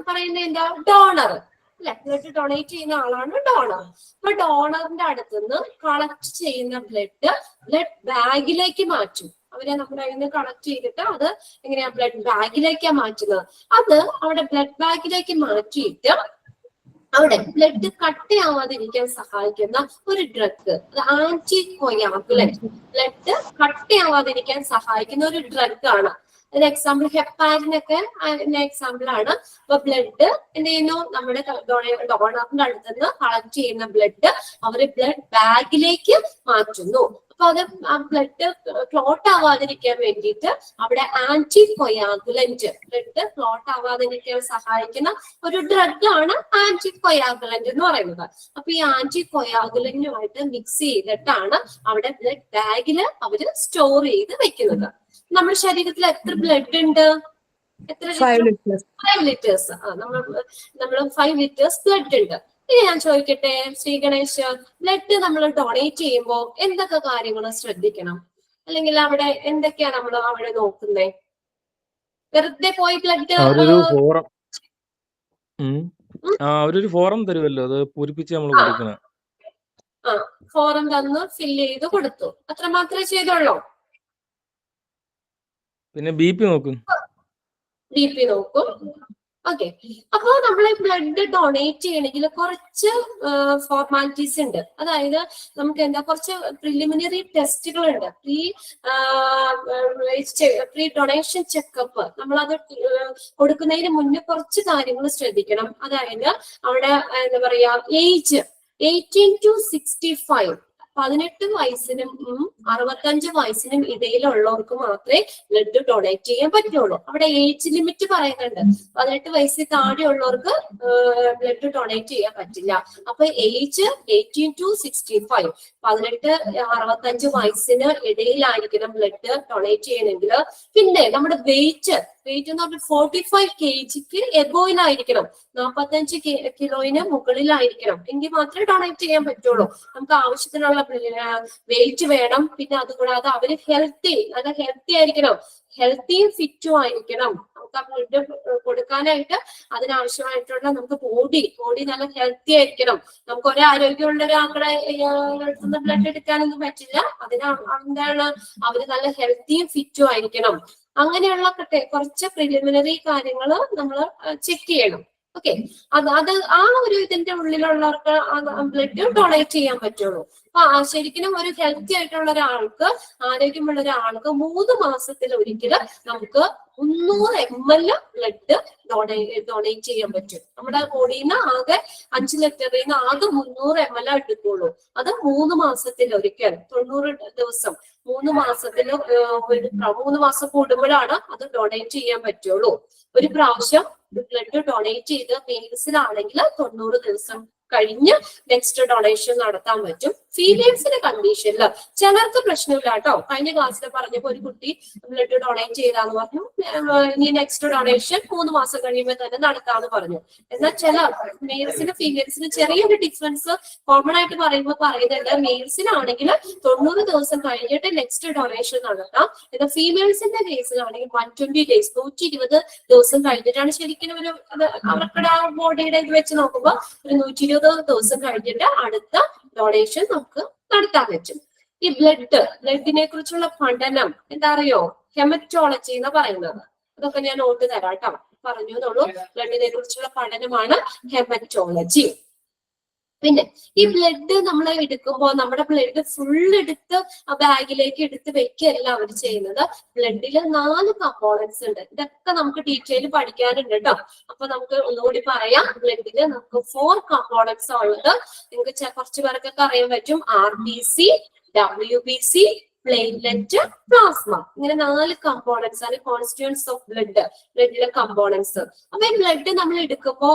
പറയുന്നത് എന്താ, ഡോണർ അല്ലെ. ബ്ലഡ് ഡൊണേറ്റ് ചെയ്യുന്ന ആളാണ് ഡോണർ. അപ്പൊ ഡോണറിന്റെ അടുത്തുനിന്ന് കളക്ട് ചെയ്യുന്ന ബ്ലഡ് ബാഗിലേക്ക് മാറ്റും. അവരെ നമ്മുടെ കയ്യിൽ നിന്ന് കളക്ട് ചെയ്തിട്ട് അത് എങ്ങനെയാ ബ്ലഡ് ബാഗിലേക്കാണ് മാറ്റുന്നത്. അത് അവിടെ ബ്ലഡ് ബാഗിലേക്ക് മാറ്റിയിട്ട് അവിടെ ബ്ലഡ് കട്ടയാവാതിരിക്കാൻ സഹായിക്കുന്ന ഒരു ഡ്രഗ്, ആന്റി കൊയാഗുലന്റ്, ബ്ലഡ് കട്ടയാവാതിരിക്കാൻ സഹായിക്കുന്ന ഒരു ഡ്രഗ് ആണ്. ഒരു എക്സാമ്പിൾ ഹെപ്പാരിനൊക്കെ എക്സാമ്പിൾ ആണ്. അപ്പൊ ബ്ലഡ് എന്ത് ചെയ്യുന്നു, നമ്മുടെ ഡോണറിന്റെ അടുത്തുനിന്ന് കളക്ട് ചെയ്യുന്ന ബ്ലഡ് അവര് ബ്ലഡ് ബാഗിലേക്ക് മാറ്റുന്നു. അപ്പൊ അത് ആ ബ്ലഡ് ക്ലോട്ട് ആവാതിരിക്കാൻ വേണ്ടിയിട്ട് അവിടെ ആന്റി കൊയാഗുലന്റ്, ബ്ലഡ് ക്ലോട്ട് ആവാതിരിക്കാൻ സഹായിക്കുന്ന ഒരു ഡ്രഗ് ആണ് ആന്റി കൊയാഗുലന്റ് എന്ന് പറയുന്നത്. അപ്പൊ ഈ ആന്റി കൊയാഗുലന്റുമായിട്ട് മിക്സ് ചെയ്തിട്ടാണ് അവിടെ ബ്ലഡ് ബാഗില് അവര് സ്റ്റോർ ചെയ്ത് വെക്കുന്നത്. നമ്മുടെ ശരീരത്തിൽ എത്ര ബ്ലഡ് ഉണ്ട്? എത്ര? 5 ലിറ്റേഴ്സ്. നമ്മൾ 5 ലിറ്റേഴ്സ് ബ്ലഡ് ഉണ്ട്. ഇനി ഞാൻ ചോദിക്കട്ടെ ശ്രീ ഗണേഷ്, ബ്ലഡ് നമ്മൾ ഡൊണേറ്റ് ചെയ്യുമ്പോൾ എന്തൊക്കെ കാര്യങ്ങൾ ശ്രദ്ധിക്കണം? അല്ലെങ്കിൽ അവിടെ എന്തൊക്കെയാണ് നമ്മൾ അവിടെ നോക്കുന്നത്? വെറുതെ പോയി ബ്ലഡ് അവരൊരു ഫോറം തരുമല്ലോ, അത് പൂരിപ്പിച്ച് നമ്മൾ കൊടുക്കണം. ഫോറം തന്ന് ഫില്ല് ചെയ്ത് കൊടുത്തു, അത്ര മാത്രമേ ചെയ്തുള്ളൂ. പിന്നെ ബി പി നോക്കും. ഓക്കെ. അപ്പൊ നമ്മൾ ബ്ലഡ് ഡൊണേറ്റ് ചെയ്യണമെങ്കിൽ കുറച്ച് ഫോർമാലിറ്റീസ് ഉണ്ട്. അതായത് നമുക്ക് എന്താ, കുറച്ച് പ്രിലിമിനറി ടെസ്റ്റുകൾ ഉണ്ട്. Pre donation checkup. നമ്മളത് കൊടുക്കുന്നതിന് മുന്നേ കുറച്ച് കാര്യങ്ങൾ ശ്രദ്ധിക്കണം. അതായത് അവിടെ എന്താ പറയാ, ഏജ് 18 to 65, 18 വയസ്സിനും 65 വയസ്സിനും ഇടയിലുള്ളവർക്ക് മാത്രമേ ബ്ലഡ് ഡൊണേറ്റ് ചെയ്യാൻ പറ്റുള്ളൂ. അവിടെ ഏജ് ലിമിറ്റ് പറയുന്നുണ്ട്. 18 വയസ്സിൽ താഴെയുള്ളവർക്ക് ബ്ലഡ് ഡൊണേറ്റ് ചെയ്യാൻ പറ്റില്ല. അപ്പൊ ഏജ് 18 to 65, 18-65 വയസ്സിന് ഇടയിലായിരിക്കണം ബ്ലഡ് ഡൊണേറ്റ് ചെയ്യണമെങ്കിൽ. പിന്നെ നമ്മുടെ വെയിറ്റ് എന്ന് പറഞ്ഞാൽ 45 kg എബോയിലായിരിക്കണം, 45 കിലോയിന് മുകളിലായിരിക്കണം. എങ്കിൽ മാത്രമേ ഡൊണേറ്റ് ചെയ്യാൻ പറ്റുള്ളൂ. നമുക്ക് ആവശ്യത്തിനുള്ള വെയിറ്റ് വേണം. പിന്നെ അതുകൂടാതെ അവര് നല്ല ഹെൽത്തി ആയിരിക്കണം, ഹെൽത്തിയും ഫിറ്റും ആയിരിക്കണം. നമുക്ക് ആ ബ്ലഡ് കൊടുക്കാനായിട്ട് അതിനാവശ്യമായിട്ടുള്ള നമുക്ക് ബോഡി നല്ല ഹെൽത്തി ആയിരിക്കണം. നമുക്ക് ഒരു ആരോഗ്യമുള്ള ഒരാളുടെ ബ്ലഡ് എടുക്കാനൊന്നും പറ്റില്ല. എന്താണ്, അവര് നല്ല ഹെൽത്തിയും ഫിറ്റും ആയിരിക്കണം. അങ്ങനെയുള്ള കുറച്ച് പ്രിലിമിനറി കാര്യങ്ങൾ നമ്മൾ ചെക്ക് ചെയ്യണം. ഓക്കെ. അത് ആ ഒരു ഇതിന്റെ ഉള്ളിലുള്ളവർക്ക് ബ്ലഡ് ഡൊണേറ്റ് ചെയ്യാൻ പറ്റുള്ളൂ. അപ്പൊ ശരിക്കും ഒരു ഹെൽത്തി ആയിട്ടുള്ള ഒരാൾക്ക്, ആരോഗ്യമുള്ള ഒരാൾക്ക് 3 മാസത്തിൽ ഒരിക്കൽ നമുക്ക് 300 ml ബ്ലഡ് ഡൊണേറ്റ് ചെയ്യാൻ പറ്റും. നമ്മുടെ ബോഡിയിൽ നിന്ന് ആകെ 5 ലിറ്ററിൽ നിന്ന് ആകെ 300 ml എടുക്കുള്ളൂ. അത് 3 മാസത്തിൽ ഒരിക്കൽ, 90 ദിവസം, 3 മാസത്തിൽ 3 മാസം കൂടുമ്പോഴാണ് അത് ഡൊണേറ്റ് ചെയ്യാൻ പറ്റുള്ളൂ. ഒരു പ്രാവശ്യം ബ്ലഡ് ഡൊണേറ്റ് ചെയ്ത് മെയിൽസിലാണെങ്കിൽ 90 ദിവസം കഴിഞ്ഞ് നെക്സ്റ്റ് ഡൊണേഷൻ നടത്താൻ പറ്റും. ഫീമെയിൽസിന്റെ കണ്ടീഷനിൽ ചിലർക്ക് പ്രശ്നമില്ല കേട്ടോ. കഴിഞ്ഞ ക്ലാസ്സിൽ പറഞ്ഞപ്പോ ഒരു കുട്ടി ബ്ലഡ് ഡൊണേറ്റ് ചെയ്താന്ന് പറഞ്ഞു, ഇനി നെക്സ്റ്റ് ഡൊണേഷൻ 3 മാസം കഴിയുമ്പോൾ തന്നെ നടത്താന്ന് പറഞ്ഞു. എന്നാൽ ചില മെയിൽസിന് ഫീമെയിൽസിന് ചെറിയൊരു ഡിഫറൻസ് കോമൺ ആയിട്ട് പറയുന്നുണ്ട്. മെയിൽസിനാണെങ്കിൽ 90 ദിവസം കഴിഞ്ഞിട്ട് നെക്സ്റ്റ് ഡൊണേഷൻ നടത്താം. എന്നാൽ ഫീമെയിൽസിന്റെ കേസിലാണെങ്കിൽ 120 days 120 ദിവസം കഴിഞ്ഞിട്ടാണ് ശരിക്കും ഒരു അവരുടെ ആ ബോഡിയുടെ ഇത് വെച്ച് നോക്കുമ്പോൾ ഒരു 120 ദിവസം കഴിഞ്ഞിട്ട് അടുത്ത ഡൊണേഷൻ നമുക്ക് നടത്താൻ പറ്റും. ഈ ബ്ലഡിനെ കുറിച്ചുള്ള പഠനം എന്താ അറിയോ? ഹെമറ്റോളജി എന്ന് പറയുന്നത്. അതൊക്കെ ഞാൻ നോട്ട് തരാം കേട്ടോ, പറഞ്ഞു എന്നുള്ളൂ. ബ്ലഡിനെ കുറിച്ചുള്ള പഠനമാണ് ഹെമറ്റോളജി. പിന്നെ ഈ ബ്ലഡ് നമ്മൾ എടുക്കുമ്പോൾ നമ്മുടെ ബ്ലഡ് ഫുൾ എടുത്ത് ആ ബാഗിലേക്ക് എടുത്ത് വെക്കുകയല്ല അവർ ചെയ്യുന്നത്. ബ്ലഡിൽ 4 കമ്പോണൻസ് ഉണ്ട്. ഇതൊക്കെ നമുക്ക് ഡീറ്റെയിൽ പഠിക്കാനുണ്ട് കേട്ടോ. അപ്പൊ നമുക്ക് ഒന്നുകൂടി പറയാം. ബ്ലഡില് നമുക്ക് 4 കമ്പോണൻസ് ഉള്ളത്. നിങ്ങൾക്ക് കുറച്ച് പേർക്കൊക്കെ അറിയാൻ പറ്റും. RBC, WBC, platelet, plasma. ഇങ്ങനെ 4 കമ്പോണൻസ് ആണ് കോൺസ്റ്റിറ്റ്യൂവൻസ് ഓഫ് ബ്ലഡിലെ കമ്പോണൻസ്. അപ്പൊ ഈ ബ്ലഡ് നമ്മൾ എടുക്കുമ്പോൾ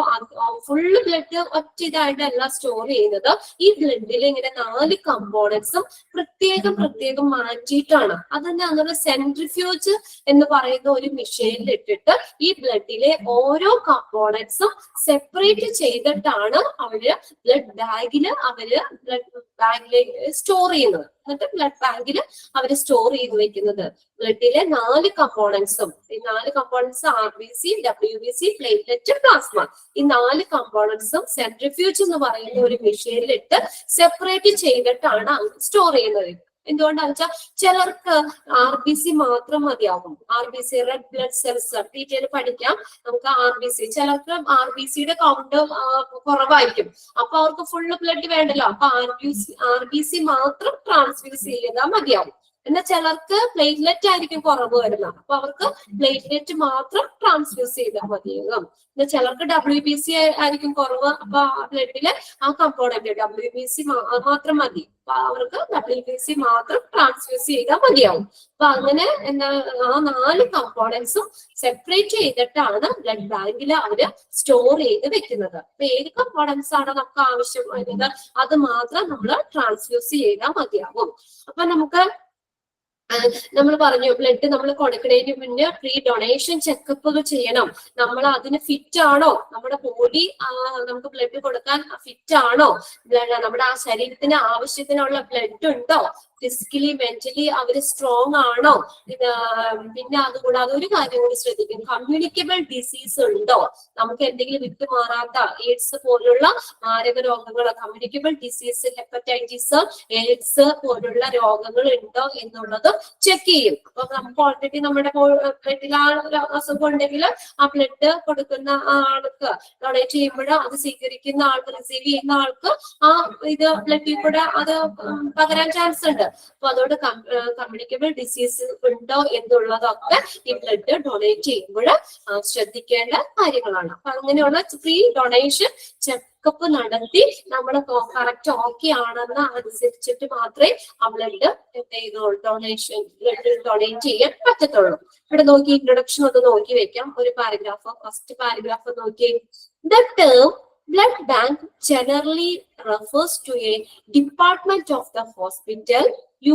ഫുള്ള് ബ്ലഡ് ഒറ്റ ഇതായിട്ടല്ല സ്റ്റോർ ചെയ്യുന്നത്. ഈ ബ്ലഡിൽ ഇങ്ങനെ 4 കമ്പോണൻസും പ്രത്യേകം മാറ്റിയിട്ടാണ്. അതെന്താ സെൻട്രിഫ്യൂജ് എന്ന് പറയുന്ന ഒരു മെഷീനിൽ ഇട്ടിട്ട് ഈ ബ്ലഡിലെ ഓരോ കമ്പോണൻസും സെപ്പറേറ്റ് ചെയ്തിട്ടാണ് അവര് ബ്ലഡ് ബാഗിലേക്ക് സ്റ്റോർ ചെയ്യുന്നത്. എന്നിട്ട് ബ്ലഡ് ബാങ്കിൽ അവര് സ്റ്റോർ ചെയ്ത് വെക്കുന്നത്. ബ്ലഡിലെ 4 കമ്പോണൻസും, ഈ 4 components RBC, WBC, platelet, plasma. ഈ 4 കമ്പോണൻസും സെൻട്രിഫ്യൂജ് എന്ന് പറയുന്ന ഒരു മെഷീനിലിട്ട് സെപ്പറേറ്റ് ചെയ്തിട്ടാണ് സ്റ്റോർ ചെയ്യുന്നത്. എന്തുകൊണ്ടാന്ന് വെച്ചാൽ ചിലർക്ക് RBC മാത്രം മതിയാകും. RBC red blood cells detail പഠിക്കാം നമുക്ക്. ചിലർക്ക് RBCയുടെ കൗണ്ട് കുറവായിരിക്കും. അപ്പൊ അവർക്ക് ഫുള്ള് ബ്ലഡ് വേണ്ടല്ലോ. അപ്പൊ RBC മാത്രം ട്രാൻസ്ഫ്യൂസ് ചെയ്താൽ മതിയാവും. എന്നാൽ ചിലർക്ക് പ്ലേറ്റ്ലെറ്റ് ആയിരിക്കും കുറവ് വരുന്നത്. അപ്പൊ അവർക്ക് പ്ലേറ്റ്ലെറ്റ് മാത്രം ട്രാൻസ്ഫ്യൂസ് ചെയ്താൽ മതിയാകും. എന്നാൽ ചിലർക്ക് WBC ആയിരിക്കും കുറവ്. അപ്പൊ ബ്ലഡിലെ ആ കമ്പോണന്റ് WBC മാത്രം മതി. അപ്പൊ അവർക്ക് WBC മാത്രം ട്രാൻസ്ഫ്യൂസ് ചെയ്താൽ മതിയാവും. അപ്പൊ അങ്ങനെ എന്താ ആ 4 കമ്പോണൻസും സെപ്പറേറ്റ് ചെയ്തിട്ടാണ് ബ്ലഡ് ബാങ്കിൽ അവര് സ്റ്റോർ ചെയ്ത് വെക്കുന്നത്. അപ്പൊ ഏത് കമ്പോണൻസ് ആണ് നമുക്ക് ആവശ്യം വരുന്നത് അത് മാത്രം നമ്മൾ ട്രാൻസ്ഫ്യൂസ് ചെയ്താൽ മതിയാവും. അപ്പൊ നമ്മൾ പറഞ്ഞു ബ്ലഡ് നമ്മൾ കൊടുക്കുന്നതിന് മുന്നേ പ്രീ ഡൊണേഷൻ ചെക്കപ്പുകൾ ചെയ്യണം. നമ്മൾ അതിന് ഫിറ്റ് ആണോ, നമ്മുടെ ബോഡി നമുക്ക് ബ്ലഡ് കൊടുക്കാൻ ഫിറ്റ് ആണോ, നമ്മുടെ ആ ശരീരത്തിന് ആവശ്യത്തിനുള്ള ബ്ലഡ് ഉണ്ടോ, ഫിസിക്കലി മെന്റലി അവര് സ്ട്രോങ് ആണോ. പിന്നെ അതുകൂടാതെ ഒരു കാര്യം കൂടി ശ്രദ്ധിക്കും, കമ്മ്യൂണിക്കബിൾ ഡിസീസ് ഉണ്ടോ, നമുക്ക് എന്തെങ്കിലും വിട്ടുമാറാത്ത എയ്ഡ്സ് പോലുള്ള മാരക രോഗങ്ങൾ, കമ്മ്യൂണിക്കബിൾ ഡിസീസ്, ഹെപ്പറ്റൈറ്റിസ്, എയ്ഡ്സ് പോലുള്ള രോഗങ്ങൾ ഉണ്ടോ എന്നുള്ളത് ചെക്ക് ചെയ്യും. അപ്പൊ നമുക്ക് ഓൾറെഡി നമ്മുടെ ബ്ലഡിൽ ആ അസുഖം ഉണ്ടെങ്കിൽ ആ ബ്ലഡ് കൊടുക്കുന്ന ആൾക്ക് ഡൊണേറ്റ് ചെയ്യുമ്പോൾ അത് സ്വീകരിക്കുന്ന ആൾക്ക്, റിസീവ് ചെയ്യുന്ന ആൾക്ക് ആ ഇത് ബ്ലഡിൽ കൂടെ അത് പകരാൻ ചാൻസ് ഉണ്ട്. അപ്പൊ അതോട് കമ്മ്യൂണിക്കബിൾ ഡിസീസ് ഉണ്ടോ എന്നുള്ളതൊക്കെ ഈ ബ്ലഡ് ഡൊണേറ്റ് ചെയ്യുമ്പോൾ ശ്രദ്ധിക്കേണ്ട കാര്യങ്ങളാണ്. അപ്പൊ അങ്ങനെയുള്ള പ്രീ ഡൊണേഷൻ ചെക്കപ്പ് നടത്തി നമ്മൾ കറക്റ്റ് ഓക്കെ ആണെന്ന് അനുസരിച്ചിട്ട് മാത്രമേ ആ ബ്ലഡ് ബ്ലഡ് ഡൊണേറ്റ് ചെയ്യാൻ പറ്റത്തുള്ളൂ. ഇവിടെ നോക്കി ഇൻട്രൊഡക്ഷൻ ഒന്ന് നോക്കി വെക്കാം. ഒരു പാരഗ്രാഫ്, ഫസ്റ്റ് പാരഗ്രാഫ് നോക്കി. The term blood bank generally refers to a department of the hospital,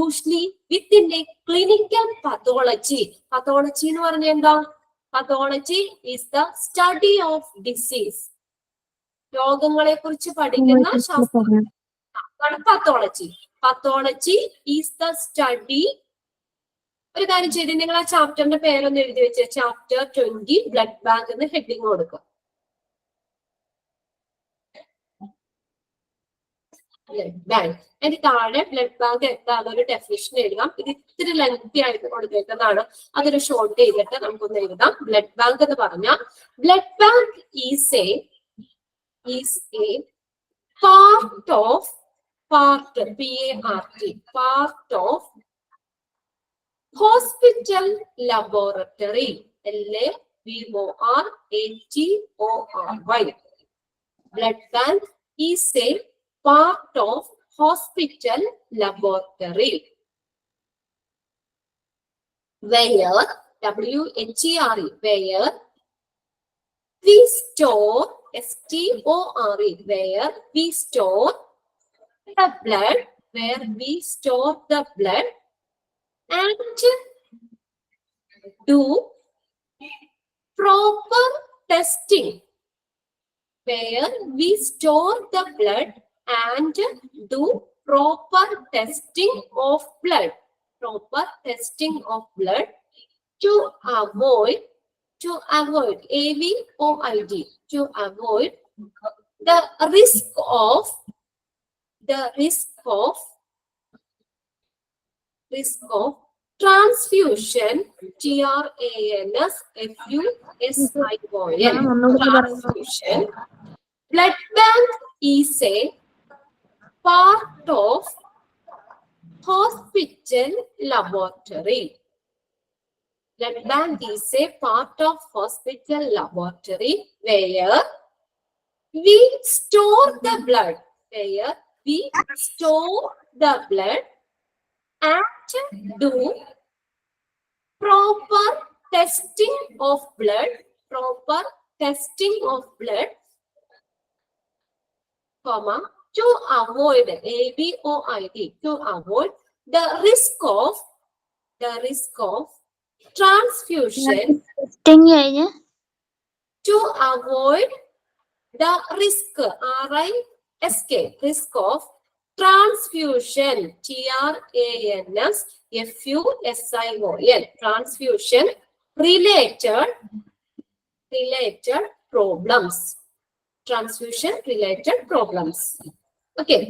usually within a clinical pathology. Pathology എന്ന് പറഞ്ഞാൽ എന്താ? Pathology is the study of disease. രോഗങ്ങളെ കുറിച്ച് പഠിക്കുന്ന ശാസ്ത്രമാണ് pathology. Pathology is the study. ഒരു കാര്യം ചെയ്ത് നിങ്ങൾ ആ ചാപ്റ്ററിന്റെ പേരൊന്ന് എഴുതി വെച്ച്, ചാപ്റ്റർ 20 ബ്ലഡ് ബാങ്ക് എന്ന് ഹെഡിങ് കൊടുക്കുക. ബ്ലഡ് ബാങ്ക് അതിന് താഴെ ബ്ലഡ് ബാങ്ക് എന്താണെന്നൊരു ഡെഫിനിഷൻ എഴുതാം. ഇത് ഇത്തിരി ലെങ്തി ആയിട്ട് കൊടുത്തേക്കുന്നതാണ്, അതൊരു ഷോർട്ട് ചെയ്തിട്ട് നമുക്കൊന്ന് എഴുതാം. ബ്ലഡ് ബാങ്ക് എന്ന് പറഞ്ഞാൽ blood bank is A part of hospital laboratory. LABORATORY. Blood bank is a part of hospital laboratory where WHERE where we store STORE where we store the blood where we store the blood and do proper testing. Where we store the blood and do proper testing of blood. Proper testing of blood to avoid AVOID, to avoid the risk of transfusion, transfusion. Blood bank is a part of hospital laboratory. Blood bank is a part of hospital laboratory where we store the blood. Where we store the blood and do proper testing of blood. Proper testing of blood, comma, to avoid AVOID, to avoid the risk of transfusion, to avoid the risk risk of transfusion, TRANSFUSION, transfusion related problems. Transfusion related problems. Okay.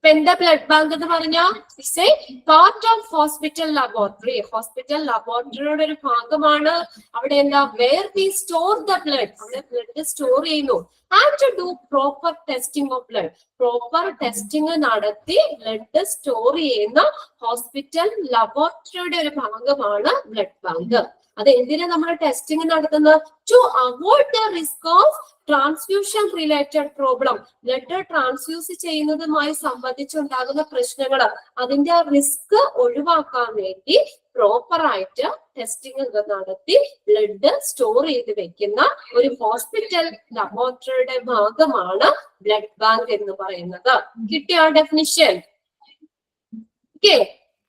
When the blood bank എന്ന് പറഞ്ഞാൽ it's a part of hospital laboratory. Hospital laboratoryയുടെ ഒരു ഭാഗമാണ്. അവിടെ എന്താ where we store the blood. അവിടെ blood store ചെയ്യുന്നു. And to do proper testing of blood. Proper testing നടത്തി blood store ചെയ്യുന്ന hospital laboratoryയുടെ ഒരു ഭാഗമാണ് blood bank. അത് എന്തിനാ നമ്മൾ ടെസ്റ്റിംഗ് നടത്തുന്നത്? To avoid the risk of transfusion related problem. Blood transfuse ചെയ്യുന്നതുമായി സംബന്ധിച്ചുണ്ടാകുന്ന പ്രശ്നങ്ങൾ, അതിന്റെ റിസ്ക് ഒഴിവാക്കാൻ വേണ്ടി പ്രോപ്പർ ആയിട്ട് ടെസ്റ്റിംഗ് നടത്തി ബ്ലഡ് സ്റ്റോർ ചെയ്ത് വെക്കുന്ന ഒരു ഹോസ്പിറ്റൽ ലബോറട്ടറിയുടെ ഭാഗമാണ് ബ്ലഡ് ബാങ്ക് എന്ന് പറയുന്നത്. കിട്ടിയ definition? Okay.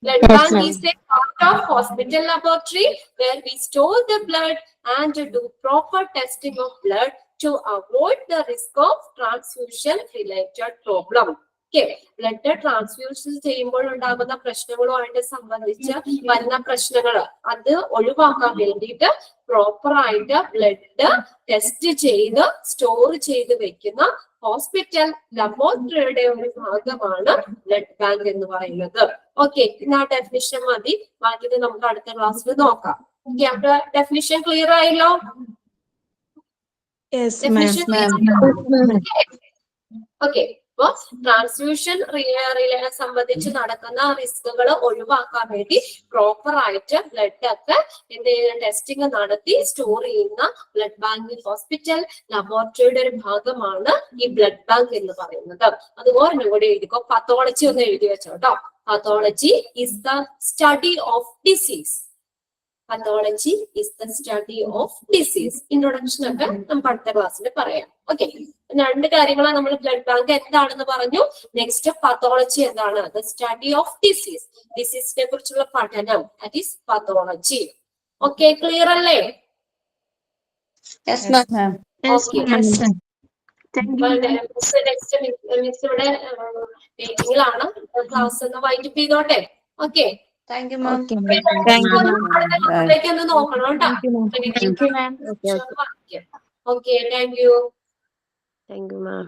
Blood bank is a part of hospital laboratory where we store the blood and do proper testing of blood to avoid the risk of transfusion related problem. Okay, blood transfusion ചെയ്യുമ്പോൾ ഉണ്ടാകുന്ന പ്രശ്നങ്ങളുമായിട്ട് സംബന്ധിച്ച് വരുന്ന പ്രശ്നങ്ങൾ അത് ഒഴിവാക്കാൻ വേണ്ടിയിട്ട് proper ആയിട്ട് blood test ചെയ്ത് സ്റ്റോർ ചെയ്ത് വെക്കുന്ന ഹോസ്പിറ്റൽ ലബോറട്ടറിയുടെ ഒരു ഭാഗമാണ് ബ്ലഡ് ബാങ്ക് എന്ന് പറയുന്നത്. ഓക്കെ, ഇന്ന് ആ ഡെഫിനിഷൻ മതി. ബാക്കിയത് നമുക്ക് അടുത്ത ക്ലാസ്സിൽ നോക്കാം. ഓക്കെ, അപ്പൊ ഡെഫിനിഷൻ ക്ലിയർ ആയല്ലോ? ഓക്കെ, അപ്പൊ ട്രാൻസ്ഫ്യൂഷൻ സംബന്ധിച്ച് നടക്കുന്ന റിസ്കുകൾ ഒഴിവാക്കാൻ വേണ്ടി പ്രോപ്പർ ആയിട്ട് ബ്ലഡ് ഒക്കെ എന്ത് ചെയ്യുന്ന ടെസ്റ്റിംഗ് നടത്തി സ്റ്റോർ ചെയ്യുന്ന ബ്ലഡ് ബാങ്ക് ഹോസ്പിറ്റൽ ലബോറട്ടറിയുടെ ഒരു ഭാഗമാണ് ഈ ബ്ലഡ് ബാങ്ക് എന്ന് പറയുന്നത്. അതുപോലെ കൂടെ എഴുതിക്കോ, പത്തോളജി ഒന്ന് എഴുതി വെച്ചോട്ടോ. Pathology is the study of disease. Pathology is the study of disease. Introduction ഒക്കെ നമുക്ക് അടുത്ത ക്ലാസ്സിൽ പറയാം. ഓക്കെ, രണ്ട് കാര്യങ്ങളാണ് നമ്മൾ ബ്ലഡ് ബാങ്ക് എന്താണെന്ന് പറഞ്ഞു. നെക്സ്റ്റ് പാത്തോളജി എന്താണ്? The study of disease. ഡിസീസിനെ കുറിച്ചുള്ള പഠനം, that is pathology. Okay, clear അല്ലേ? Yes, ma'am. നെക്സ്റ്റ് ഇവിടെ മീറ്റിംഗിലാണ്. ക്ലാസ് ഒന്ന് വൈൻഡപ്പ് ചെയ്തോട്ടെ. Okay, Thank you, ma'am. ഒന്ന് നോക്കണം കേട്ടോ. Okay, thank you. Thank you, ma'am.